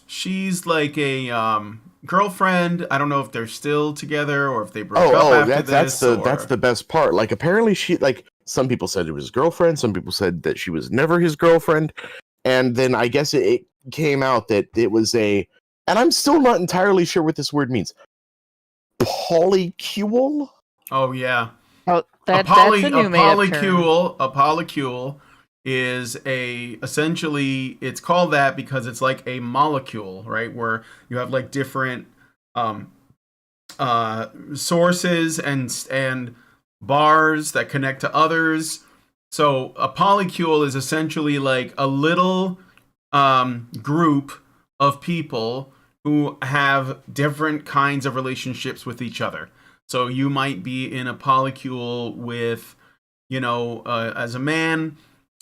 she's like a girlfriend. I don't know if they're still together or if they broke up after that's this. that's the best part. Like, apparently she, like, some people said it was his girlfriend, some people said that she was never his girlfriend, and then I guess it came out that it was and I'm still not entirely sure what this word means. Polycule? Oh yeah. Oh, that's a new made up term. A polycule is essentially, it's called that because it's like a molecule, right? Where you have like different sources and bars that connect to others. So a polycule is essentially like a little group of people who have different kinds of relationships with each other. So you might be in a polycule with, as a man,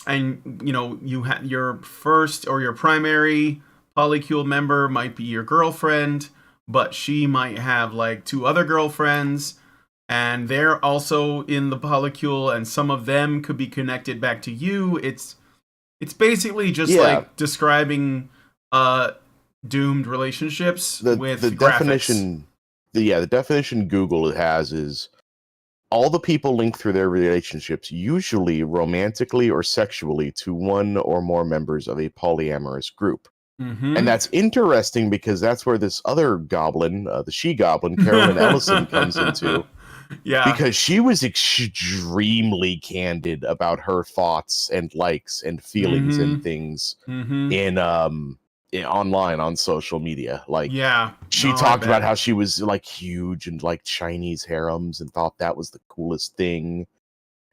and you have your first or your primary polycule member might be your girlfriend, but she might have like two other girlfriends, and they're also in the polycule, and some of them could be connected back to you. It's basically just like describing doomed relationships with the graphics. definition. The definition Google has is all the people linked through their relationships, usually romantically or sexually, to one or more members of a polyamorous group. Mm-hmm. And that's interesting because that's where this other goblin, the she-goblin, Carolyn Ellison, comes into. Yeah. Because she was extremely candid about her thoughts and likes and feelings and things in online on social media. Like, yeah, she talked about how she was like huge and like Chinese harems and thought that was the coolest thing,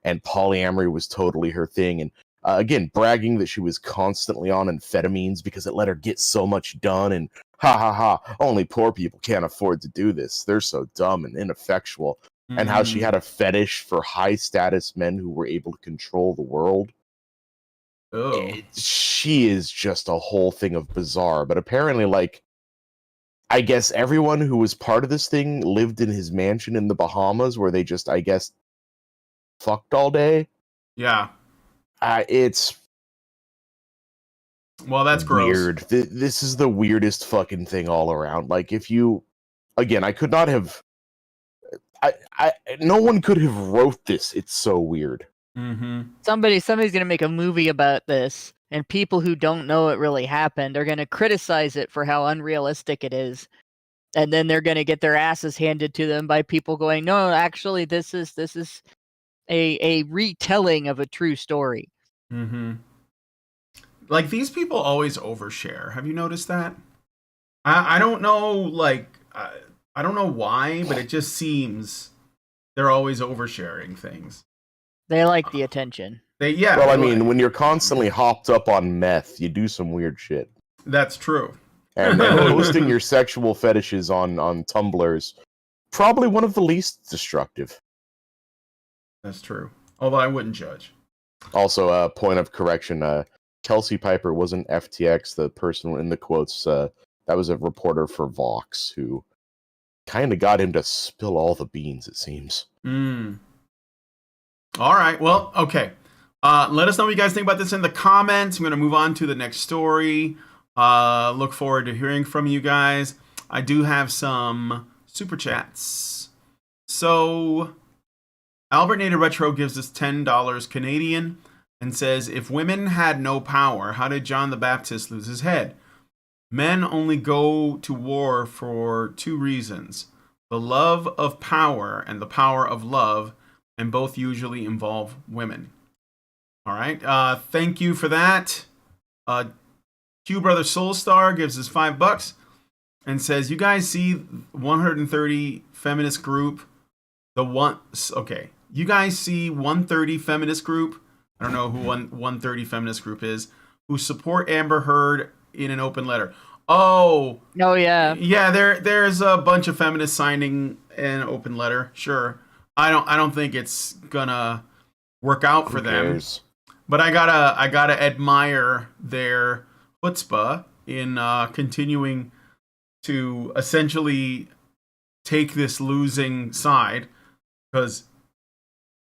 and polyamory was totally her thing. And again, bragging that she was constantly on amphetamines because it let her get so much done, and only poor people can't afford to do this, they're so dumb and ineffectual. And how she had a fetish for high status men who were able to control the world. She is just a whole thing of bizarre. But apparently, like, I guess everyone who was part of this thing lived in his mansion in the Bahamas, where they just, I guess, fucked all day. Yeah. It's Well, that's gross. weird. This is the weirdest fucking thing all around. Like, if you, again, I could not have. No one could have wrote this. It's so weird. Mm-hmm. Somebody's gonna make a movie about this, and people who don't know it really happened are gonna criticize it for how unrealistic it is, and then they're gonna get their asses handed to them by people going, "No, actually, this is a retelling of a true story." Mm-hmm. Like, these people always overshare. Have you noticed that? I don't know, like, I don't know why, but it just seems they're always oversharing things. They like the attention. Yeah. Well, I mean, when you're constantly hopped up on meth, you do some weird shit. That's true. And posting your sexual fetishes on Tumblr's probably one of the least destructive. That's true. Although I wouldn't judge. Also, point of correction, Kelsey Piper wasn't FTX, the person in the quotes. That was a reporter for Vox who kind of got him to spill all the beans, it seems. All right. Well, okay. Let us know what you guys think about this in the comments. I'm going to move on to the next story. Look forward to hearing from you guys. I do have some super chats. So, Albert Nader Retro gives us $10 Canadian and says, if women had no power, how did John the Baptist lose his head? Men only go to war for two reasons: the love of power and the power of love, and both usually involve women. All right. Thank you for that. Q Brother Soulstar gives us $5 and says, you guys see 130 feminist group. You guys see 130 feminist group. I don't know who 130 feminist group is, who support Amber Heard in an open letter. Oh yeah. Yeah, there's a bunch of feminists signing an open letter. Sure. I don't think it's gonna work out for them. But I gotta admire their chutzpah in continuing to essentially take this losing side, because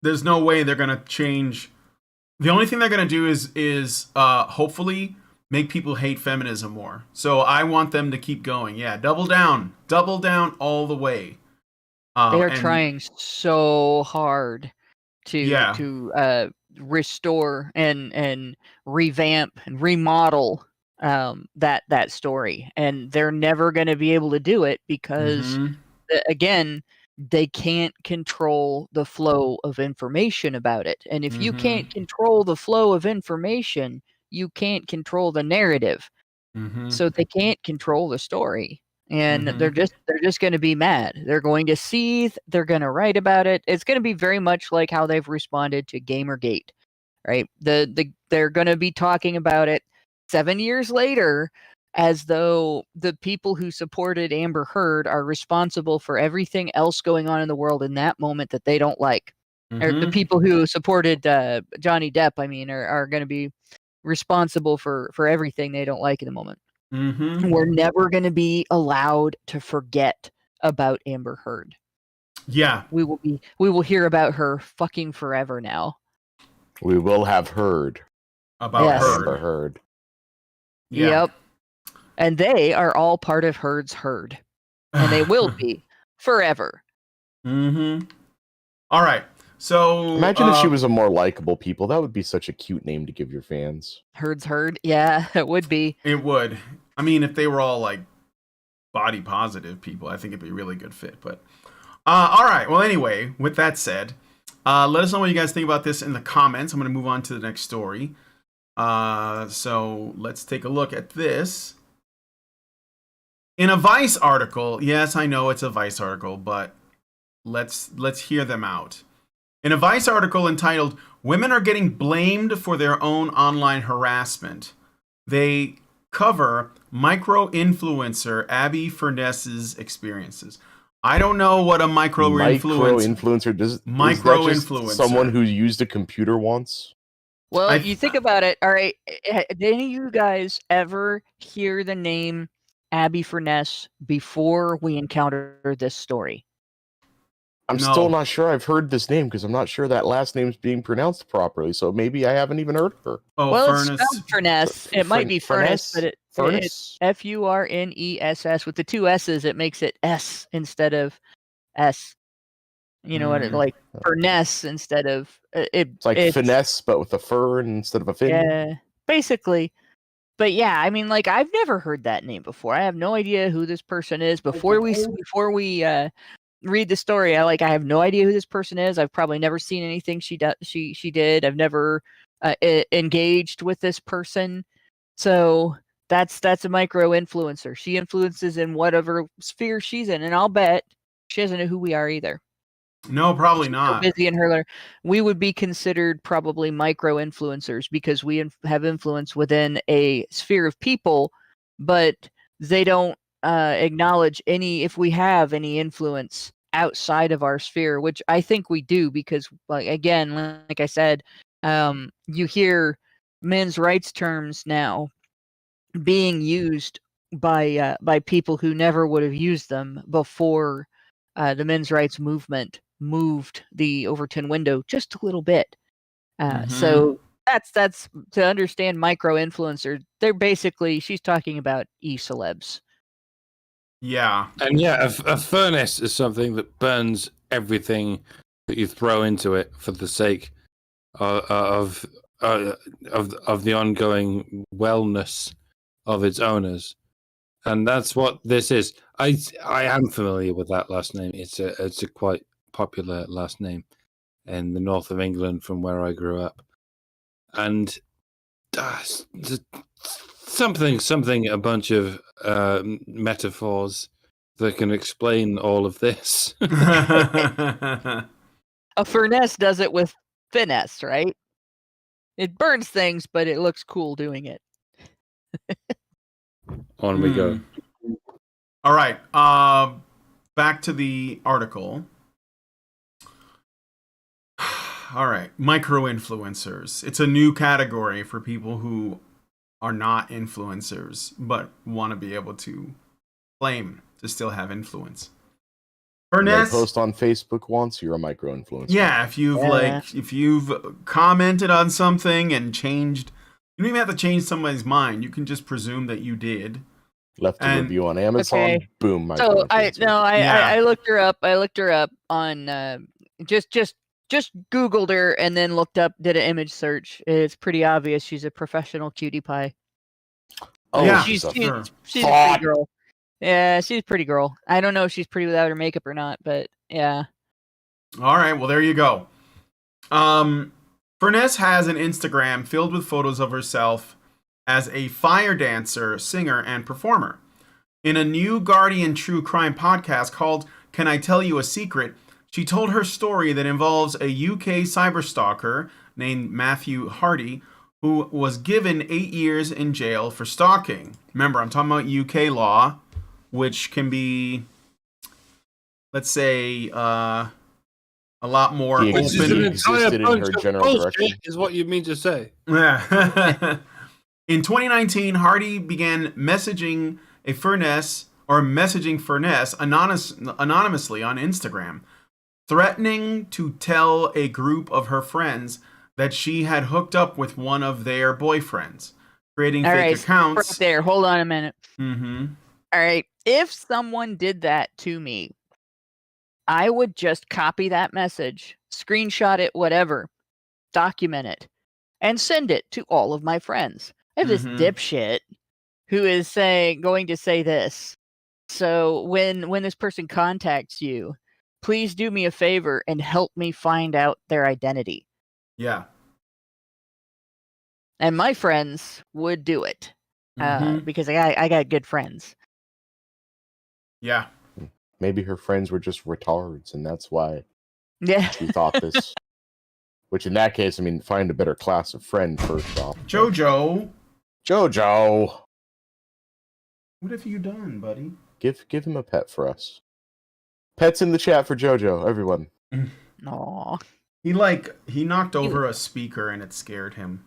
there's no way they're gonna change. The only thing they're gonna do is hopefully make people hate feminism more. So I want them to keep going. Yeah, double down all the way. They are trying so hard to restore and revamp and remodel that story, and they're never going to be able to do it because again, they can't control the flow of information about it. And if you can't control the flow of information, you can't control the narrative. So they can't control the story. And they're just going to be mad. They're going to seethe. They're going to write about it. It's going to be very much like how they've responded to Gamergate, right? They're going to be talking about it 7 years later as though the people who supported Amber Heard are responsible for everything else going on in the world in that moment that they don't like. Or the people who supported Johnny Depp, are going to be responsible for everything they don't like in the moment. We're never going to be allowed to forget about Amber Heard. Yeah. We will hear about her fucking forever now. We will have heard about Amber Heard. Yeah. Yep. And they are all part of Heard's herd. And they will be forever. All right. So imagine if she was a more likable people. That would be such a cute name to give your fans. Heard's herd. Yeah, it would be. It would. I mean, if they were all like body positive people, I think it'd be a really good fit. But all right. Well, anyway, with that said, let us know what you guys think about this in the comments. I'm going to move on to the next story. So let's take a look at this. In a Vice article, yes, I know it's a Vice article, but let's hear them out. In a Vice article entitled, "Women Are Getting Blamed for Their Own Online Harassment," they cover micro-influencer Abby Furness's experiences. I don't know what a micro-influencer is. Micro-influencer. Someone who used a computer once? Well, you think about it. All right. Did any of you guys ever hear the name Abby Furness before we encountered this story? I'm No. still not sure I've heard this name because I'm not sure that last name's being pronounced properly. So maybe I haven't even heard of her. Oh, Well, Furnace. it's spelled Furness. It might be Furnace, but it's Furnace. Furness with the two S's. It makes it S instead of S. You know what? It like Furness instead of It's like finesse, but with a fur instead of a fin. Yeah, basically. But yeah, I mean, like I've never heard that name before. I have no idea who this person is. Before we read the story, I have no idea who this person is. I've probably never seen anything she did. I've never engaged with this person. So that's a micro influencer. She influences in whatever sphere she's in, and I'll bet she doesn't know who we are either. No, probably She's not. so busy in her, we would be considered probably micro influencers because we have influence within a sphere of people, but they don't acknowledge if we have any influence outside of our sphere, which I think we do because, like I said, you hear men's rights terms now being used by people who never would have used them before the men's rights movement moved the Overton window just a little bit. So that's to understand micro influencer. They're basically, she's talking about e-celebs. Yeah. And yeah, a furnace is something that burns everything that you throw into it for the sake of the ongoing wellness of its owners. And that's what this is. I am familiar with that last name. It's a quite popular last name in the north of England from where I grew up. And something a bunch of metaphors that can explain all of this. A furnace does it with finesse, right? It burns things, but it looks cool doing it. On we go. All right. Back to the article. All right. Micro-influencers. It's a new category for people who are not influencers, but want to be able to claim to still have influence. You post on Facebook once, you're a micro-influencer. Yeah, if you've commented on something and changed, you don't even have to change somebody's mind. You can just presume that you did. Left a review on Amazon, okay. Boom. So I looked her up. I looked her up on just Googled her and then did an image search. It's pretty obvious she's a professional cutie pie. Oh, yeah, she's a pretty girl. Yeah, she's a pretty girl. I don't know if she's pretty without her makeup or not, but yeah. All right, well there you go. Furness has an Instagram filled with photos of herself as a fire dancer, singer, and performer. In a new Guardian true crime podcast called Can I Tell You a Secret, she told her story that involves a UK cyberstalker named Matthew Hardy, who was given 8 years in jail for stalking. Remember, I'm talking about UK law, which can be, let's say, a lot more open. Existed in her general direction. Is what you mean to say? Yeah. In 2019, Hardy began messaging Furness anonymously on Instagram, threatening to tell a group of her friends that she had hooked up with one of their boyfriends, creating fake accounts. Right there. Hold on a minute. Mm-hmm. All right. If someone did that to me, I would just copy that message, screenshot it, whatever, document it, and send it to all of my friends. I have this dipshit who is going to say this. So when this person contacts you, please do me a favor and help me find out their identity. Yeah. And my friends would do it because I got good friends. Yeah. Maybe her friends were just retards, and that's why she thought this. Which, in that case, I mean, find a better class of friend first off. Jojo. What have you done, buddy? Give him a pet for us. Pets in the chat for Jojo, everyone. Aw. He knocked over a speaker and it scared him.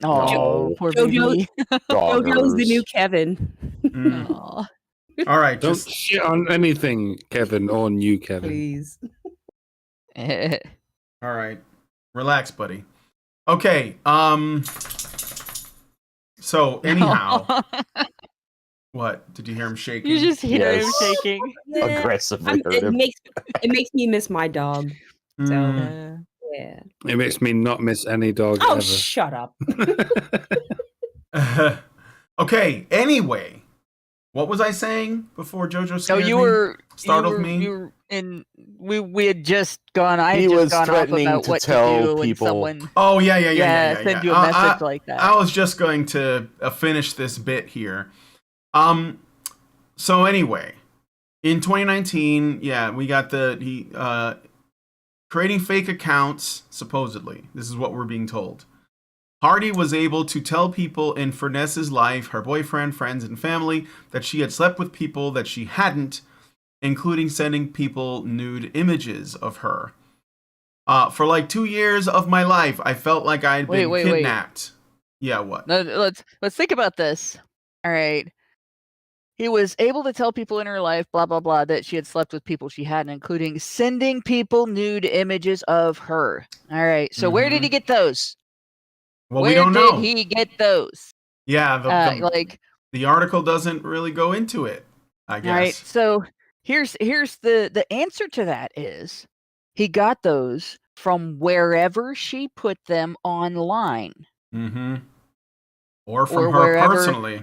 Oh, poor baby. Jojo's the new Kevin. Aw. All right, don't shit on anything, Kevin, or new Kevin. Please. All right. Relax, buddy. Okay. So anyhow, what? Did you hear him shaking? You just hear him Yes. shaking. Aggressively heard him. It makes me miss my dog. So Mm. yeah. It makes me not miss any dog Oh, ever. shut up. Okay. Anyway, what was I saying before JoJo So scared you me? were Startled me. You were in. We had just gone. I He had just was gone off threatening about to what to tell do when people- someone Oh yeah. send you a message like that. I was just going to finish this bit here. So anyway, in 2019, yeah, we got creating fake accounts. Supposedly, this is what we're being told. Hardy was able to tell people in Furness's life, her boyfriend, friends, and family, that she had slept with people that she hadn't, including sending people nude images of her. For like 2 years of my life, I felt like I had been Wait. kidnapped. Yeah, what? No, let's think about this. All right. He was able to tell people in her life, blah blah blah, that she had slept with people she hadn't, including sending people nude images of her. All right. So where did he get those? Well, where we don't did know. he get those? Yeah, Like, the article doesn't really go into it, I guess. all right. So here's the answer to that is he got those from wherever she put them online. Mm-hmm. Or from Or her wherever- personally.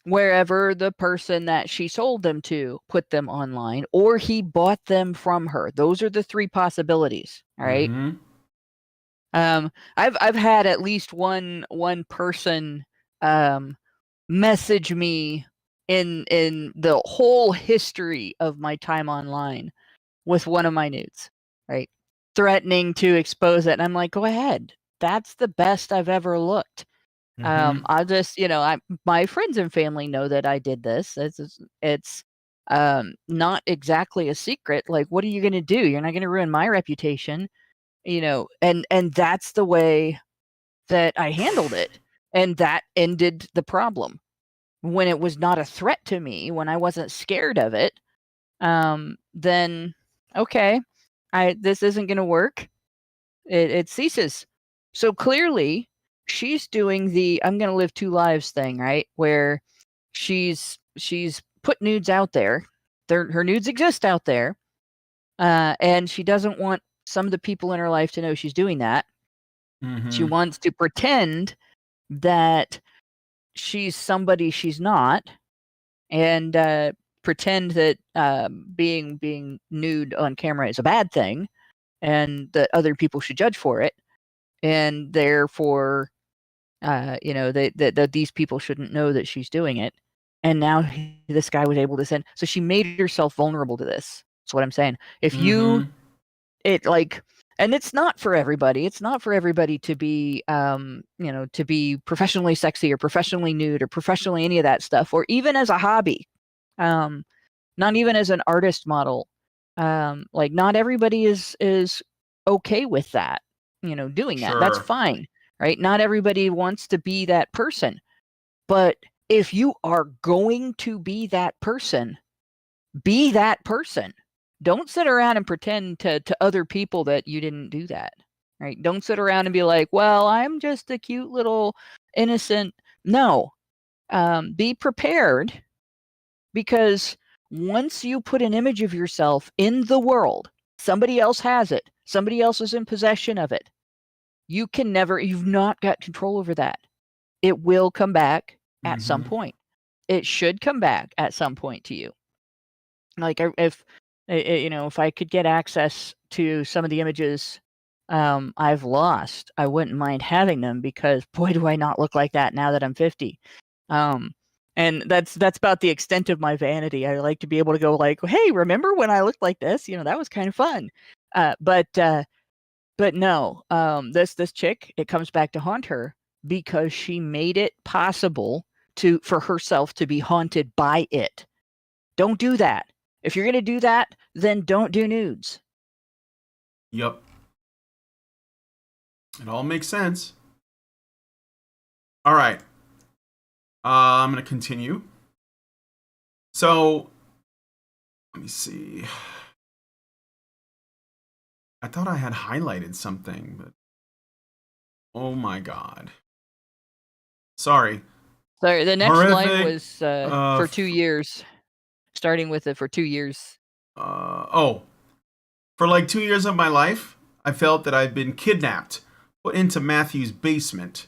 Wherever the person that she sold them to put them online, or he bought them from her. Those are the three possibilities. All right. Mhm. I've had at least one person message me in the whole history of my time online with one of my nudes, right? Threatening to expose it. And I'm like, go ahead. That's the best I've ever looked. Mhm. I'll just, my friends and family know that I did this. It's not exactly a secret. Like, what are you going to do? You're not going to ruin my reputation, and that's the way that I handled it. And that ended the problem. When it was not a threat to me, when I wasn't scared of it, then okay, this isn't going to work. It ceases. So clearly, she's doing the "I'm going to live two lives" thing, right? Where she's put nudes out there. Her nudes exist out there, and she doesn't want some of the people in her life to know she's doing that. She Mhm. wants to pretend that she's somebody she's not, and pretend that being nude on camera is a bad thing, and that other people should judge for it, and therefore, that these people shouldn't know that she's doing it. And now this guy was able to send. So she made herself vulnerable to this. That's what I'm saying. If you, Mhm. and it's not for everybody. It's not for everybody to be, to be professionally sexy or professionally nude or professionally any of that stuff, or even as a hobby. Not even as an artist model. Like, not everybody is okay with that. Doing that. That's Sure. fine, right? Not everybody wants to be that person. But if you are going to be that person, be that person. Don't sit around and pretend to other people that you didn't do that, right? Don't sit around and be like, well, I'm just a cute little innocent. No, be prepared, because once you put an image of yourself in the world, somebody else has it. Somebody else is in possession of it. You've not got control over that. It will come back at some Mhm. point. It should come back at some point to you. Like, if I could get access to some of the images I've lost, I wouldn't mind having them, because boy, do I not look like that now that I'm 50. And that's about the extent of my vanity. I like to be able to go like, hey, remember when I looked like this? That was kind of fun. But no, this chick, it comes back to haunt her, because she made it possible for herself to be haunted by it. Don't do that. If you're going to do that, then don't do nudes. Yep. It all makes sense. All right. I'm going to continue. So, let me see. I thought I had highlighted something, but oh my god. Sorry. Sorry, the next line Horrific, was for 2 years. Starting with it for 2 years. For like 2 years of my life, I felt that I'd been kidnapped, put into Matthew's basement.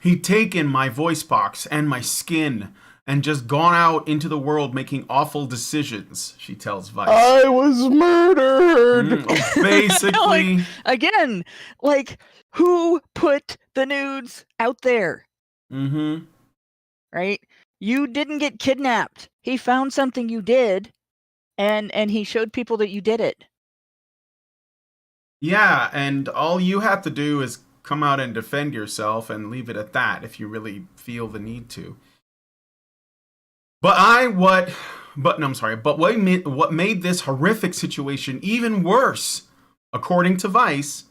He'd taken my voice box and my skin and just gone out into the world making awful decisions, she tells Vice. I was murdered. Basically. Again, like, who put the nudes out there? Mm-hmm. Right? You didn't get kidnapped. He found something you did, and he showed people that you did it. Yeah, and all you have to do is come out and defend yourself and leave it at that if you really feel the need to. What made this horrific situation even worse, according to Vice,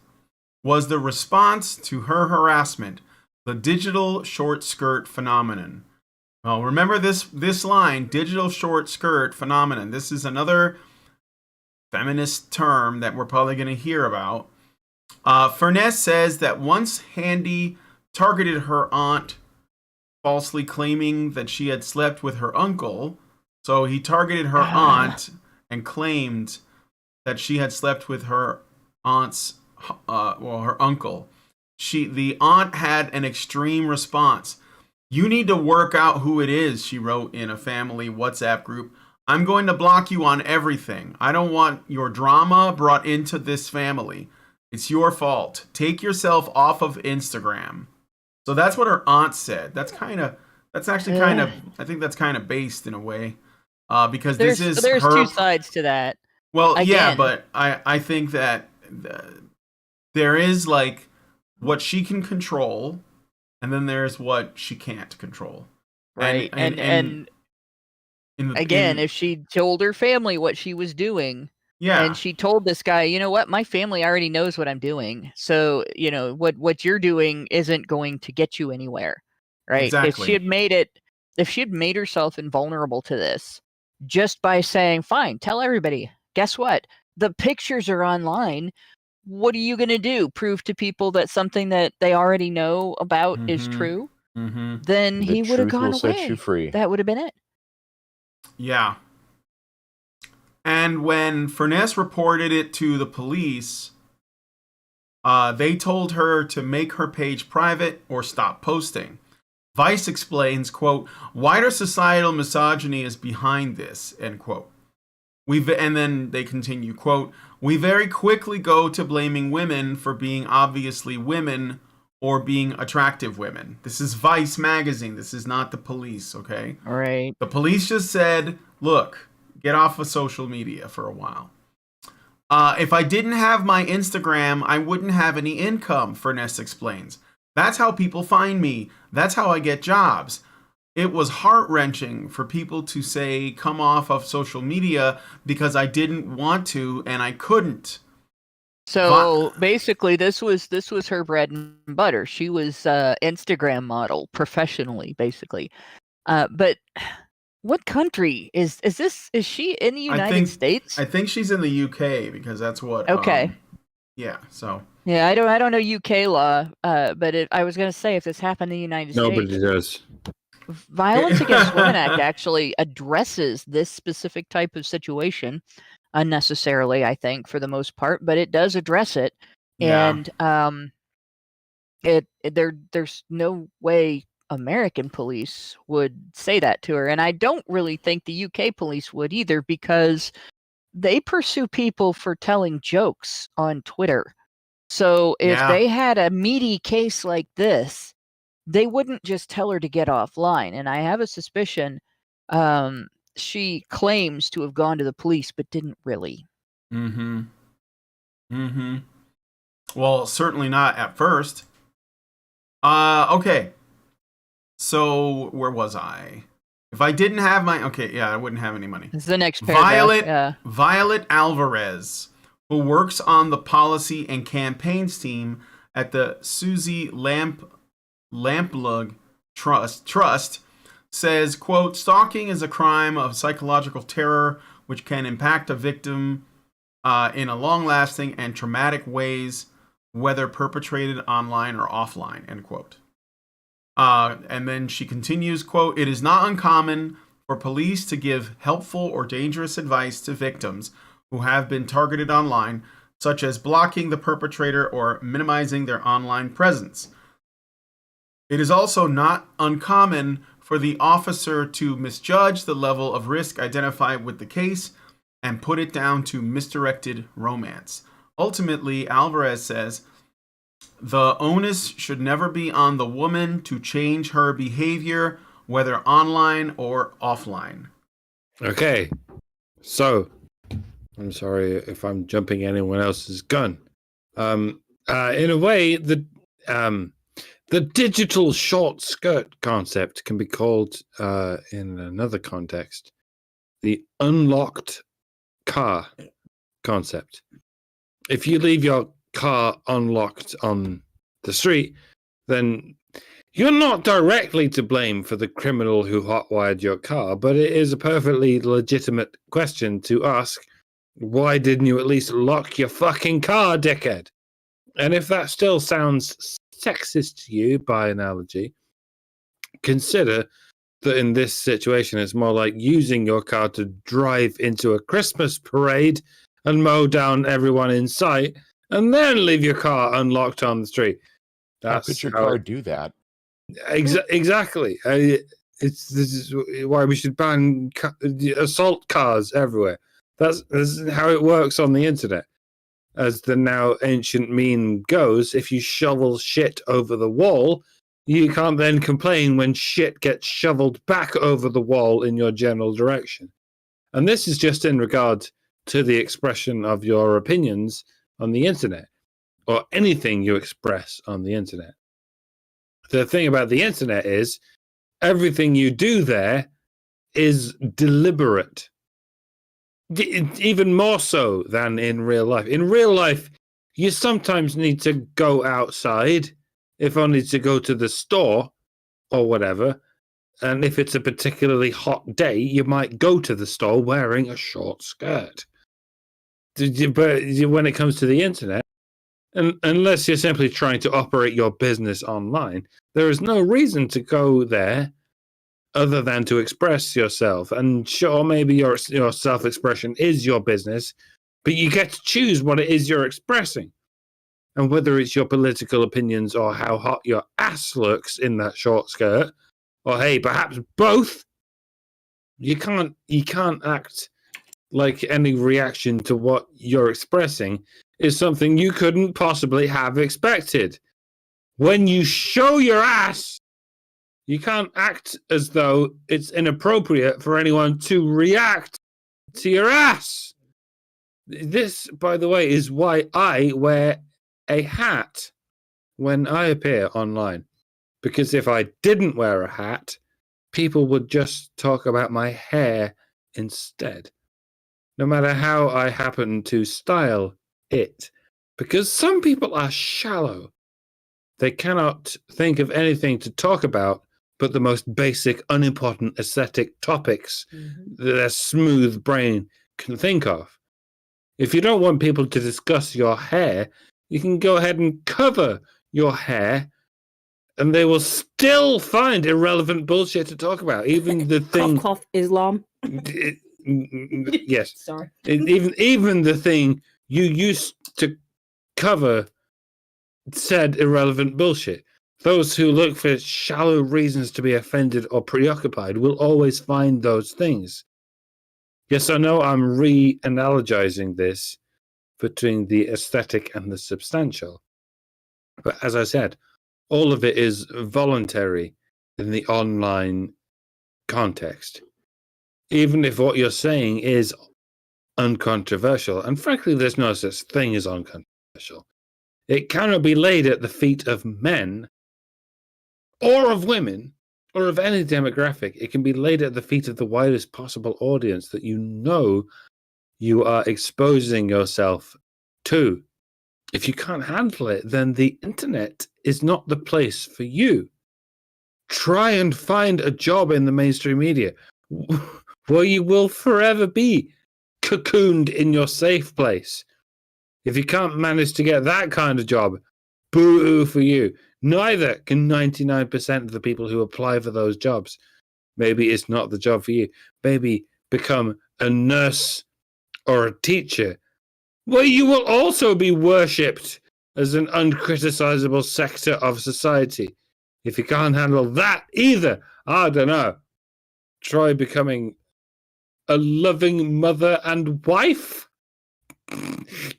was the response to her harassment, the digital short skirt phenomenon. Well, remember this line, digital short skirt phenomenon. This is another feminist term that we're probably going to hear about. Furness says that once Handy targeted her aunt, falsely claiming that she had slept with her uncle. So he targeted her aunt and claimed that she had slept with her aunt's, her uncle. The aunt had an extreme response. You need to work out who it is, she wrote in a family WhatsApp group. I'm going to block you on everything. I don't want your drama brought into this family. It's your fault. Take yourself off of Instagram. So that's what her aunt said. I think that's kind of based in a way. Because there's two sides to that. Well, Again. yeah, but I think that there is like what she can control, and then there's what she can't control. Right. And if she told her family what she was doing, yeah, and she told this guy, you know what, my family already knows what I'm doing. So, you know, what you're doing isn't going to get you anywhere. Right. Exactly. If she had made herself invulnerable to this just by saying, fine, tell everybody, guess what? The pictures are online. What are you going to do? Prove to people that something that they already know about is true? Mm-hmm. Then he would have gone away. Set you free. That would have been it. Yeah. And when Furness reported it to the police, they told her to make her page private or stop posting. Vice explains, quote, wider societal misogyny is behind this, end quote. And then they continue, quote, we very quickly go to blaming women for being obviously women or being attractive women. This is Vice magazine. This is not the police, okay? All right. The police just said, look, get off of social media for a while. If I didn't have my Instagram, I wouldn't have any income, Furness explains. That's how people find me. That's how I get jobs. It was heart-wrenching for people to say, come off of social media because I didn't want to and I couldn't. So basically, this was her bread and butter. She was Instagram model professionally, basically. But what country is this? Is she in the United States? I think she's in the UK because that's what. Okay. Yeah. So. Yeah, I don't know UK law, but I was going to say if this happened in the United States. Nobody does. Violence Against Women Act actually addresses this specific type of situation unnecessarily, I think, for the most part, but it does address it. Yeah. And there's no way American police would say that to her. And I don't really think the UK police would either, because they pursue people for telling jokes on Twitter. So if they had a meaty case like this, they wouldn't just tell her to get offline. And I have a suspicion she claims to have gone to the police, but didn't really. Mm-hmm. Mm-hmm. Well, certainly not at first. Okay. So where was I? If I didn't have my I wouldn't have any money. It's the next paragraph. Violet Alvarez, who works on the policy and campaigns team at the Susie Lamplug Trust, says, quote, stalking is a crime of psychological terror which can impact a victim in a long-lasting and traumatic ways, whether perpetrated online or offline, end quote. And then she continues, quote, "It is not uncommon for police to give helpful or dangerous advice to victims who have been targeted online, such as blocking the perpetrator or minimizing their online presence. It is also not uncommon for the officer to misjudge the level of risk identified with the case and put it down to misdirected romance. Ultimately," Alvarez says, "the onus should never be on the woman to change her behavior, whether online or offline." Okay, so I'm sorry if I'm jumping anyone else's gun. In a way, the digital short skirt concept can be called, in another context, the unlocked car concept. If you leave your car unlocked on the street, then you're not directly to blame for the criminal who hotwired your car, but it is a perfectly legitimate question to ask, why didn't you at least lock your fucking car, dickhead? And if that still sounds sexist to you, by analogy, consider that in this situation, it's more like using your car to drive into a Christmas parade and mow down everyone in sight, and then leave your car unlocked on the street. How could your car do that? Exactly. This is why we should ban assault cars everywhere. This is how it works on the internet. As the now ancient meme goes, if you shovel shit over the wall, you can't then complain when shit gets shoveled back over the wall in your general direction. And this is just in regard to the expression of your opinions on the internet, or anything you express on the internet. The thing about the internet is everything you do there is deliberate. Even more so than in real life. In real life, you sometimes need to go outside, if only to go to the store or whatever. And if it's a particularly hot day, you might go to the store wearing a short skirt. But when it comes to the internet, unless you're simply trying to operate your business online, there is no reason to go there other than to express yourself. And sure, maybe your self-expression is your business, but you get to choose what it is you're expressing. And whether it's your political opinions or how hot your ass looks in that short skirt, or hey, perhaps both, you can't act like any reaction to what you're expressing is something you couldn't possibly have expected. When you show your ass, you can't act as though it's inappropriate for anyone to react to your ass. This, by the way, is why I wear a hat when I appear online. Because if I didn't wear a hat, people would just talk about my hair instead. No matter how I happen to style it. Because some people are shallow. They cannot think of anything to talk about but the most basic, unimportant aesthetic topics that their smooth brain can think of. If you don't want people to discuss your hair, you can go ahead and cover your hair, and they will still find irrelevant bullshit to talk about. Even the thing... Cough, Islam. Yes. Sorry. Even the thing you used to cover said irrelevant bullshit. Those who look for shallow reasons to be offended or preoccupied will always find those things. Yes, I know I'm re-analogizing this between the aesthetic and the substantial. But as I said, all of it is voluntary in the online context. Even if what you're saying is uncontroversial, and frankly, there's no such thing as uncontroversial, it cannot be laid at the feet of men or of women or of any demographic. It can be laid at the feet of the widest possible audience that you know you are exposing yourself to. If you can't handle it, then the internet is not the place for you. Try and find a job in the mainstream media where you will forever be cocooned in your safe place. If you can't manage to get that kind of job, boo-hoo for you. Neither can 99% of the people who apply for those jobs. Maybe it's not the job for you. Maybe become a nurse or a teacher, where you will also be worshipped as an uncriticizable sector of society. If you can't handle that either, I don't know. Try becoming a loving mother and wife?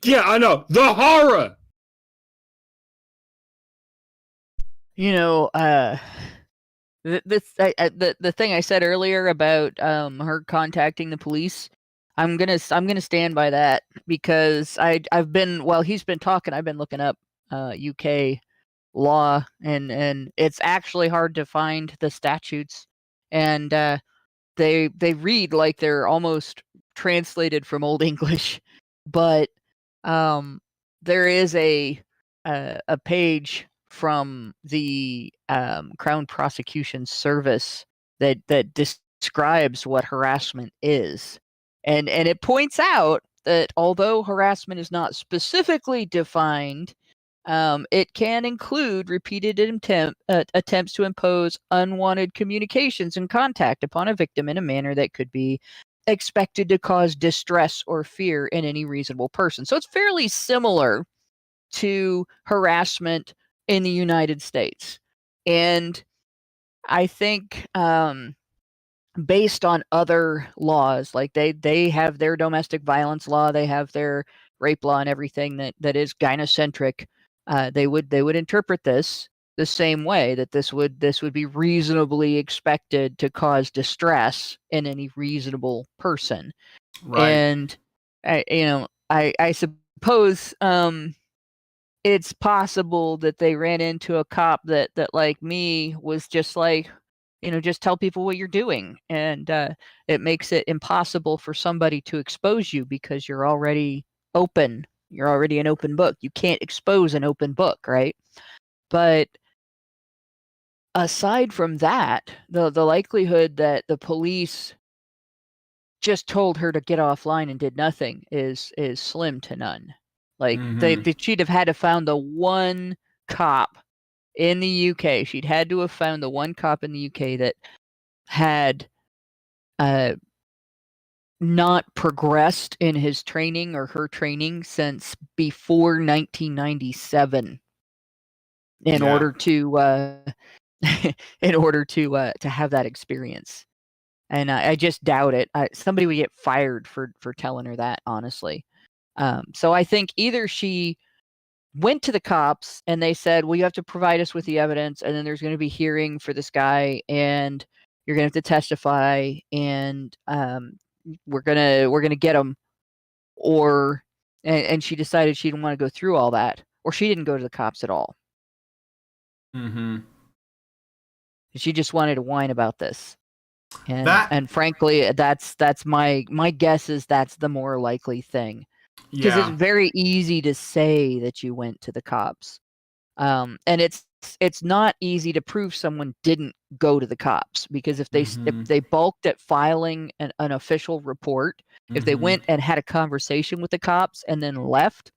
Yeah, I know. The horror! You know, the thing I said earlier about her contacting the police, I'm gonna stand by that, because I've been, while he's been talking, I've been looking up UK law, and it's actually hard to find the statutes, and they read like they're almost translated from Old English, but there is a page from the Crown Prosecution Service that describes what harassment is, and it points out that although harassment is not specifically defined, it can include repeated attempts to impose unwanted communications and contact upon a victim in a manner that could be expected to cause distress or fear in any reasonable person. So it's fairly similar to harassment in the United States. And I think based on other laws, like they have their domestic violence law, they have their rape law and everything that is gynocentric, they would interpret this the same way, that this would be reasonably expected to cause distress in any reasonable person. Right. And I suppose it's possible that they ran into a cop that like me was just like, just tell people what you're doing, and it makes it impossible for somebody to expose you because you're already open. You're already an open book. You can't expose an open book, right? But aside from that, the likelihood that the police just told her to get offline and did nothing is slim to none. Like she'd have had to found the one cop in the UK. She'd had to have found the one cop in the UK that had not progressed in his training or her training since before 1997 in order to have that experience. And I just doubt it. Somebody would get fired for telling her that, honestly. So I think either she went to the cops and they said, well, you have to provide us with the evidence, and then there's going to be hearing for this guy, and you're going to have to testify, and we're gonna get him, or and she decided she didn't want to go through all that, or she didn't go to the cops at all. She just wanted to whine about this. And frankly, that's my guess is that's the more likely thing. Because it's very easy to say that you went to the cops, and it's not easy to prove someone didn't go to the cops, because if they balked at filing an official report, if they went and had a conversation with the cops and then left,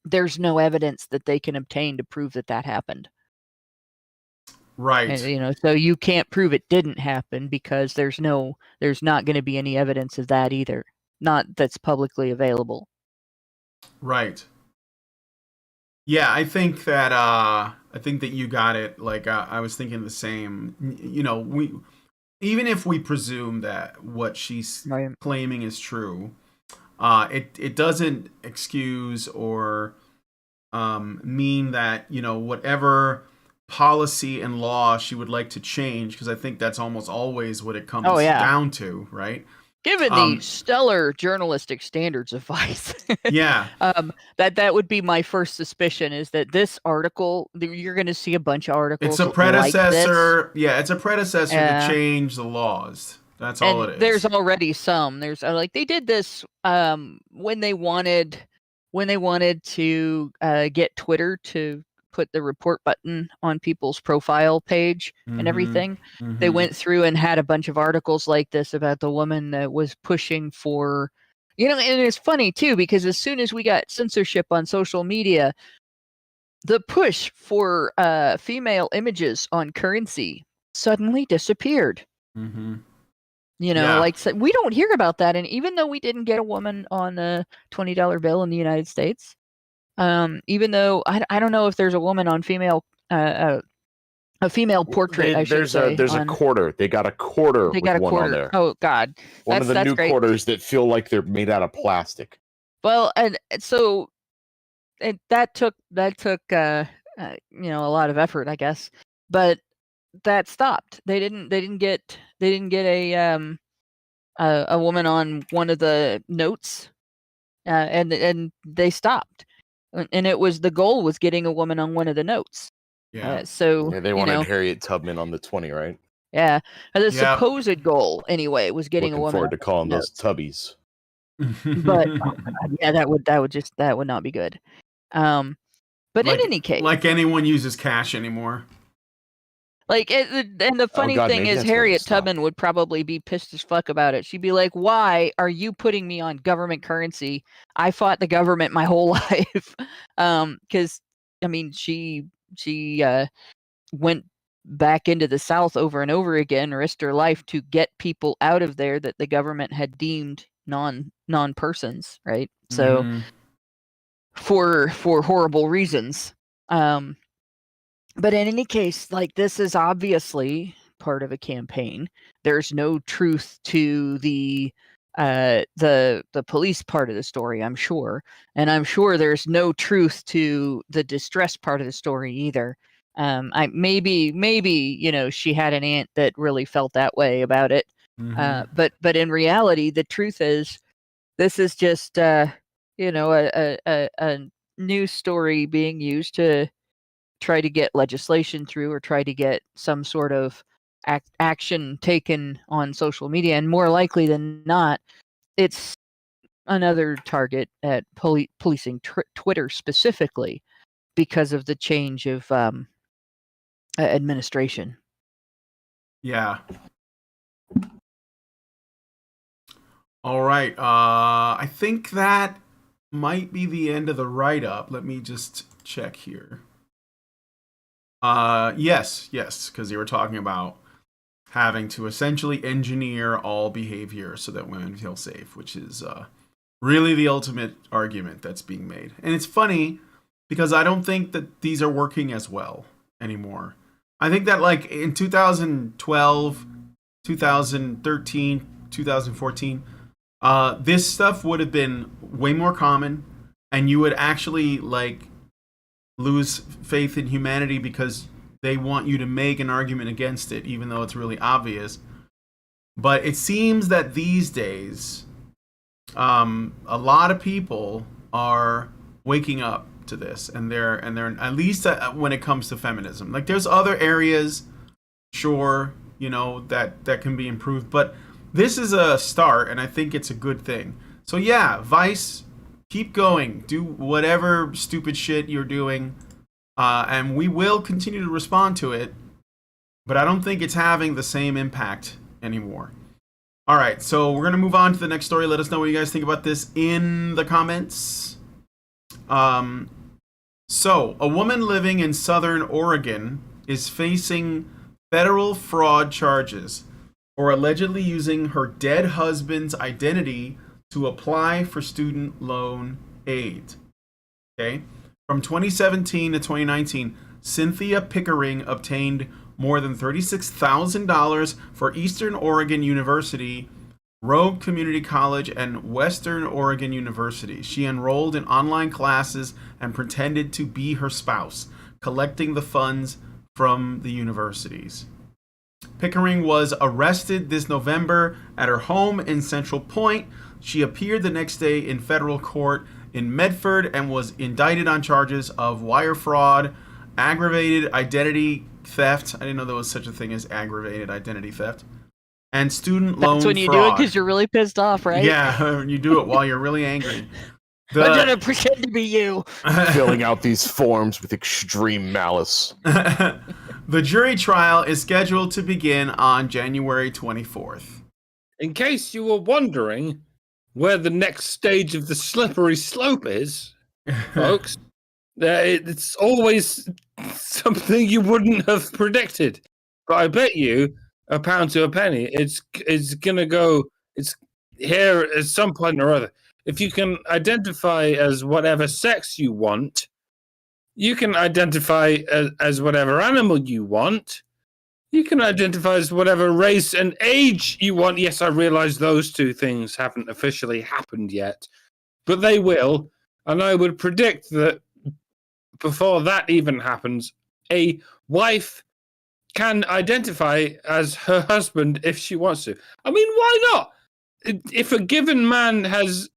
there's no evidence that they can obtain to prove that happened. Right. And, so you can't prove it didn't happen because there's not going to be any evidence of that either. Not that's publicly available. Right. Yeah, I think that you got it. Like I was thinking the same. We even if we presume that what she's claiming is true, it doesn't excuse or mean that whatever policy and law she would like to change, because I think that's almost always what it comes down to, right? Given the stellar journalistic standards of Vice, that would be my first suspicion, is that this article, you're going to see a bunch of articles. It's a predecessor. Like this. Yeah, it's a predecessor to change the laws. That's all it is. There's already some. There's they did this when they wanted to get Twitter to put the report button on people's profile page and everything. They went through and had a bunch of articles like this about the woman that was pushing for And it's funny too, because as soon as we got censorship on social media, the push for female images on currency suddenly disappeared. Mm-hmm. Like we don't hear about that. And even though we didn't get a woman on a $20 bill in the United States, even though I don't know if there's a woman on a female portrait, I should say. There's a quarter. They got a quarter They with got a one quarter. on there. Oh God, One of the that's new great. quarters that feel like they're made out of plastic. Well, and so that took a lot of effort, I guess, but that stopped. They didn't get a woman on one of the notes, and they stopped. And it was, the goal was getting a woman on one of the notes. So Yeah, they wanted Harriet Tubman on the 20, right? Yeah, the supposed goal anyway was getting Looking a woman. forward to calling those tubbies. But that would not be good. But in any case, like anyone uses cash anymore. And the funny thing is, Harriet Tubman would probably be pissed as fuck about it. She'd be like, "Why are you putting me on government currency? I fought the government my whole life." Because I mean, she went back into the South over and over again, risked her life to get people out of there that the government had deemed non-persons, right? So for horrible reasons. But in any case, like, this is obviously part of a campaign. There's no truth to the police part of the story, I'm sure, and I'm sure there's no truth to the distress part of the story either. Maybe she had an aunt that really felt that way about it. But in reality, the truth is, this is just a news story being used to try to get legislation through, or try to get some sort of action taken on social media. And more likely than not, it's another target at policing Twitter specifically, because of the change of administration. Yeah. All right. I think that might be the end of the write-up. Let me just check here. Yes, because you were talking about having to essentially engineer all behavior so that women feel safe, which is really the ultimate argument that's being made. And it's funny because I don't think that these are working as well anymore. I think that, like, in 2012, 2013, 2014, this stuff would have been way more common, and you would actually, like, lose faith in humanity because they want you to make an argument against it, even though it's really obvious. But it seems that these days, a lot of people are waking up to this, and they're at least when it comes to feminism. Like, there's other areas, sure, that can be improved, but this is a start, and I think it's a good thing. So yeah, Vice, keep going. Do whatever stupid shit you're doing, and we will continue to respond to it. But I don't think it's having the same impact anymore. All right, so we're going to move on to the next story. Let us know what you guys think about this in the comments. So, a woman living in Southern Oregon is facing federal fraud charges for allegedly using her dead husband's identity to apply for student loan aid. Okay? From 2017 to 2019, Cynthia Pickering obtained more than $36,000 for Eastern Oregon University, Rogue Community College, and Western Oregon University. She enrolled in online classes and pretended to be her spouse, collecting the funds from the universities. Pickering was arrested this November at her home in Central Point. She appeared the next day in federal court in Medford and was indicted on charges of wire fraud, aggravated identity theft. I didn't know there was such a thing as aggravated identity theft. And student loan fraud. That's when you do it because you're really pissed off, right? Yeah, you do it while you're really angry. I'm gonna pretend to be you. Filling out these forms with extreme malice. The jury trial is scheduled to begin on January 24th. In case you were wondering, where the next stage of the slippery slope is, folks. It's always something you wouldn't have predicted. But I bet you a pound to a penny, it's gonna go. It's here at some point or other. If you can identify as whatever sex you want, you can identify as whatever animal you want. You can identify as whatever race and age you want. Yes, I realize those two things haven't officially happened yet, but they will. And I would predict that before that even happens, a wife can identify as her husband if she wants to. I mean, why not? If a given man has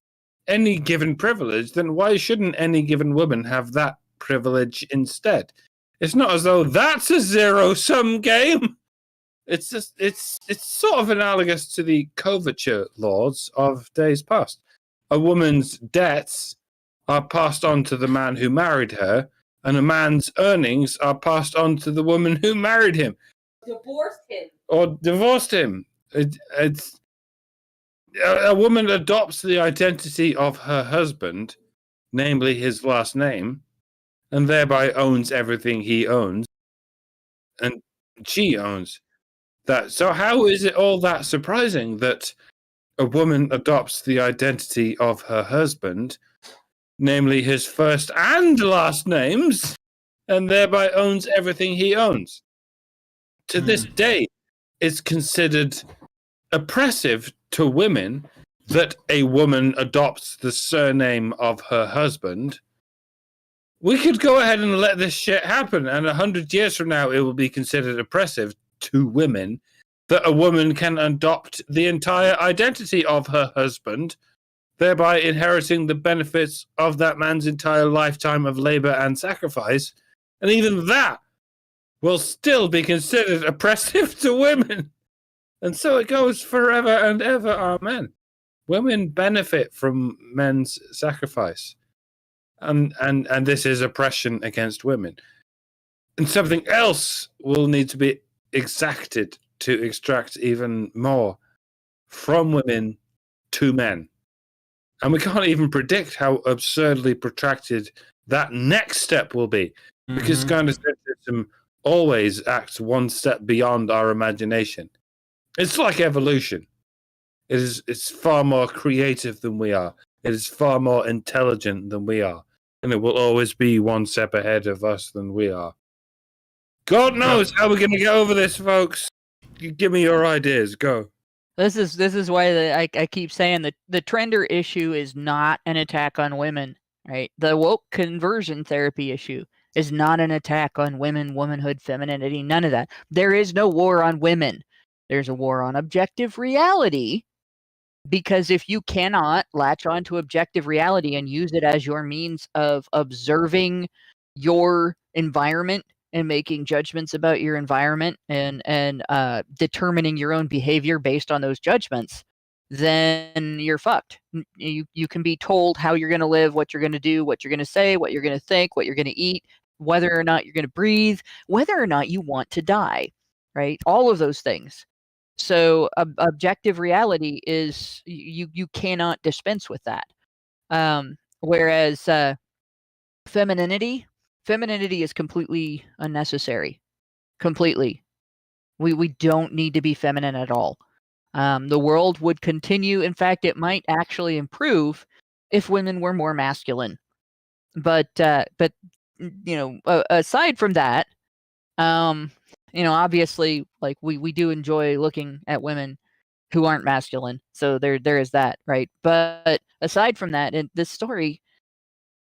any given privilege, then why shouldn't any given woman have that privilege instead? It's not as though that's a zero-sum game. It's just it's sort of analogous to the coverture laws of days past. A woman's debts are passed on to the man who married her, and a man's earnings are passed on to the woman who married him. Divorced him. Or divorced him. It's a woman adopts the identity of her husband, namely his last name, and thereby owns everything he owns, and she owns that. So how is it all that surprising that a woman adopts the identity of her husband, namely his first and last names, and thereby owns everything he owns? To this day, it's considered oppressive to women that a woman adopts the surname of her husband. We could go ahead and let this shit happen, and 100 years from now, it will be considered oppressive to women that a woman can adopt the entire identity of her husband, thereby inheriting the benefits of that man's entire lifetime of labor and sacrifice. And even that will still be considered oppressive to women. And so it goes forever and ever, amen. Women benefit from men's sacrifice. And this is oppression against women. And something else will need to be exacted to extract even more from women to men. And we can't even predict how absurdly protracted that next step will be. Because gynocentrism always acts one step beyond our imagination. It's like evolution. It's far more creative than we are. It is far more intelligent than we are. And it will always be one step ahead of us than we are. God knows how we're going to get over this, folks. You give me your ideas. Go. This is why I keep saying that the trender issue is not an attack on women, right? The woke conversion therapy issue is not an attack on women, womanhood, femininity, none of that. There is no war on women. There's a war on objective reality, because if you cannot latch on to objective reality and use it as your means of observing your environment and making judgments about your environment and determining your own behavior based on those judgments, then you're fucked. You can be told how you're going to live, what you're going to do, what you're going to say, what you're going to think, what you're going to eat, whether or not you're going to breathe, whether or not you want to die, right? All of those things. So objective reality is you cannot dispense with that. Whereas femininity is completely unnecessary. Completely. We don't need to be feminine at all. The world would continue. In fact, it might actually improve if women were more masculine. But aside from that, obviously, like we do enjoy looking at women who aren't masculine. So there is that, right? But aside from that, and this story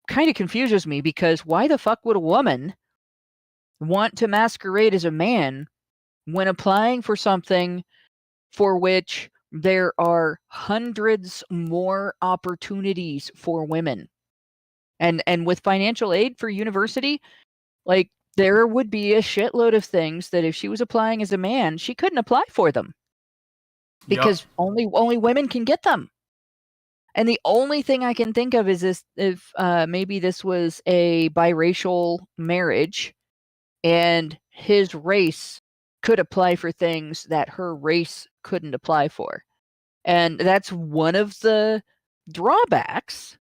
kind of confuses me, because why the fuck would a woman want to masquerade as a man when applying for something for which there are hundreds more opportunities for women? And with financial aid for university, like, there would be a shitload of things that if she was applying as a man, she couldn't apply for them, because only women can get them. And the only thing I can think of is this: if maybe this was a biracial marriage, and his race could apply for things that her race couldn't apply for. And that's one of the drawbacks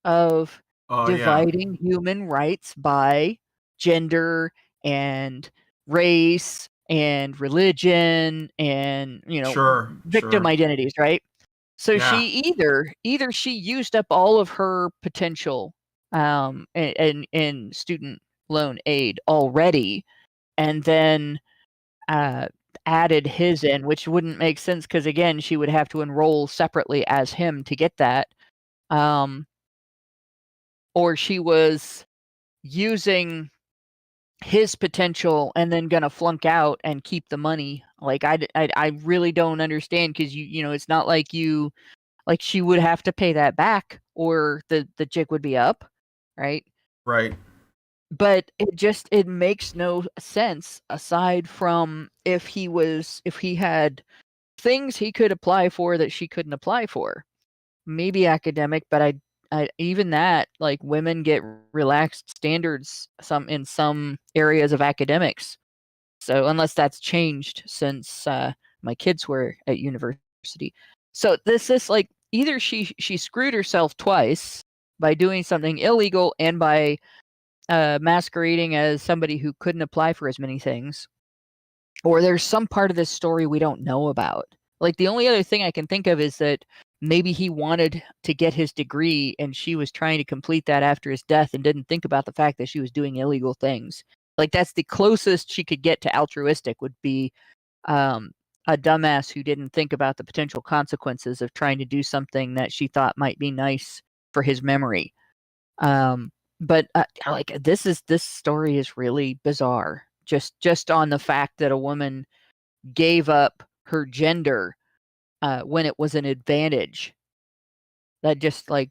of Oh yeah, dividing human rights by gender and race and religion and sure, victim sure, identities, right? So yeah, she either she used up all of her potential in student loan aid already, and then uh, added his in, which wouldn't make sense because again she would have to enroll separately as him to get that, um, or she was using his potential and then gonna flunk out and keep the money. Like I really don't understand because it's not like she would have to pay that back or the jig would be up, right? right, But it makes no sense aside from if he had things he could apply for that she couldn't apply for. Maybe academic, but I even that, like, women get relaxed standards in some areas of academics. So unless that's changed since my kids were at university. So this is like either she screwed herself twice by doing something illegal and by masquerading as somebody who couldn't apply for as many things, or there's some part of this story we don't know about. Like the only other thing I can think of is that maybe he wanted to get his degree and she was trying to complete that after his death and didn't think about the fact that she was doing illegal things. Like that's the closest she could get to altruistic would be um, a dumbass who didn't think about the potential consequences of trying to do something that she thought might be nice for his memory. Um, but like this story is really bizarre. Just on the fact that a woman gave up her gender when it was an advantage. That just like,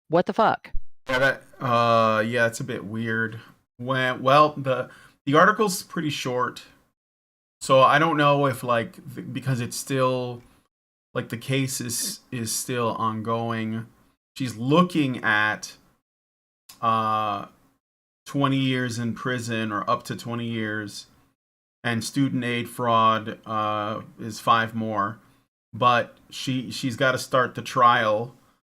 what the fuck? yeah, yeah, it's a bit weird. Well, the article's pretty short, so I don't know if like because it's still like the case is still ongoing. She's looking at uh 20 years in prison or up to 20 years, and student aid fraud is 5 more. But she's got to start the trial,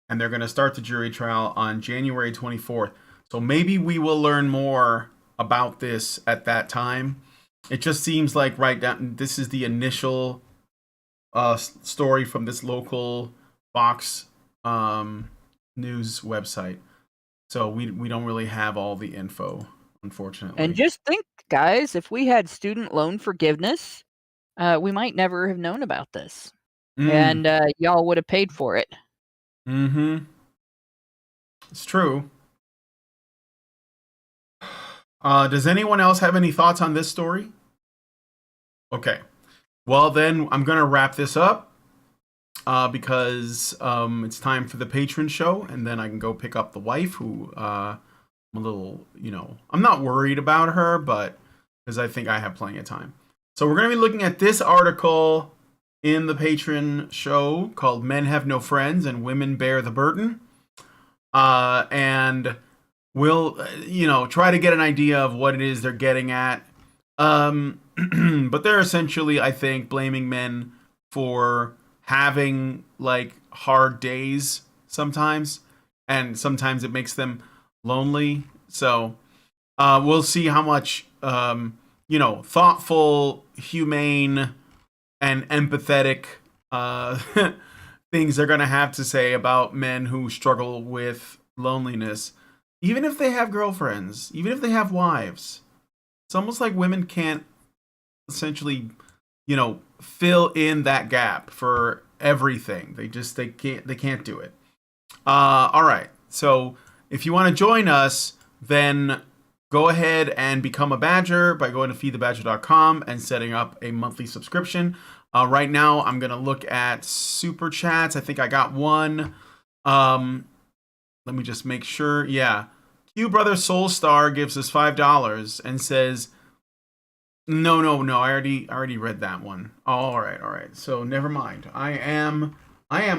and they're going to start the jury trial on January 24th. So maybe we will learn more about this at that time. It just seems like right down this is the initial story from this local Fox news website. So we don't really have all the info, unfortunately. And just think, guys, if we had student loan forgiveness, we might never have known about this, and y'all would have paid for it. Mm-hmm. It's true. Does anyone else have any thoughts on this story? Okay. Well, then I'm going to wrap this up because it's time for the patron show, and then I can go pick up the wife who I'm a little, I'm not worried about her, but because I think I have plenty of time. So we're going to be looking at this article in the patron show called Men Have No Friends and Women Bear the Burden. And we'll, try to get an idea of what it is they're getting at. But they're essentially, I think, blaming men for having like hard days sometimes, and sometimes it makes them lonely. So we'll see how much thoughtful, humane, and empathetic things they're going to have to say about men who struggle with loneliness, even if they have girlfriends, even if they have wives. It's almost like women can't essentially, fill in that gap for everything. They can't do it. All right. So if you want to join us, then go ahead and become a badger by going to feedthebadger.com and setting up a monthly subscription. Right now, I'm going to look at super chats. I think I got one. Let me just make sure. Yeah. Q Brother Soulstar gives us $5 and says, No. I already read that one. All right. So never mind. I am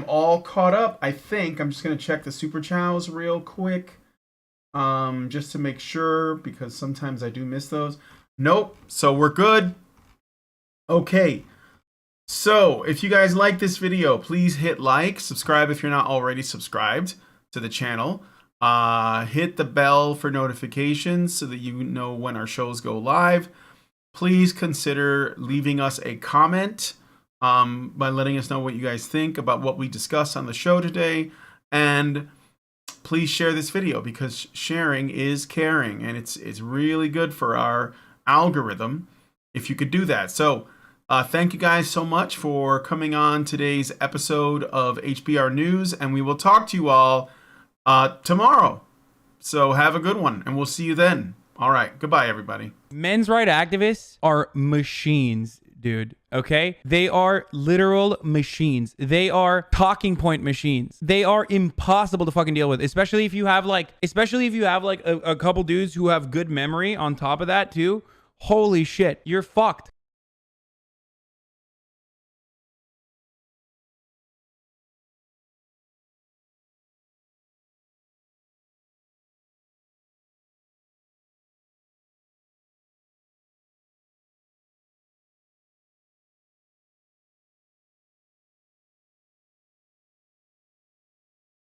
all caught up. I think I'm just gonna check the super chows real quick, just to make sure because sometimes I do miss those. Nope. So we're good. Okay. So, if you guys like this video, please hit like, subscribe if you're not already subscribed to the channel. Hit the bell for notifications so that you know when our shows go live. Please consider leaving us a comment by letting us know what you guys think about what we discussed on the show today. And please share this video, because sharing is caring, and it's really good for our algorithm if you could do that. So thank you guys so much for coming on today's episode of HBR News, and we will talk to you all tomorrow. So have a good one, and we'll see you then. All right, goodbye, everybody. Men's rights activists are machines, dude. Okay? They are literal machines. They are talking point machines. They are impossible to fucking deal with, especially if you have like a couple dudes who have good memory on top of that too. Holy shit, you're fucked.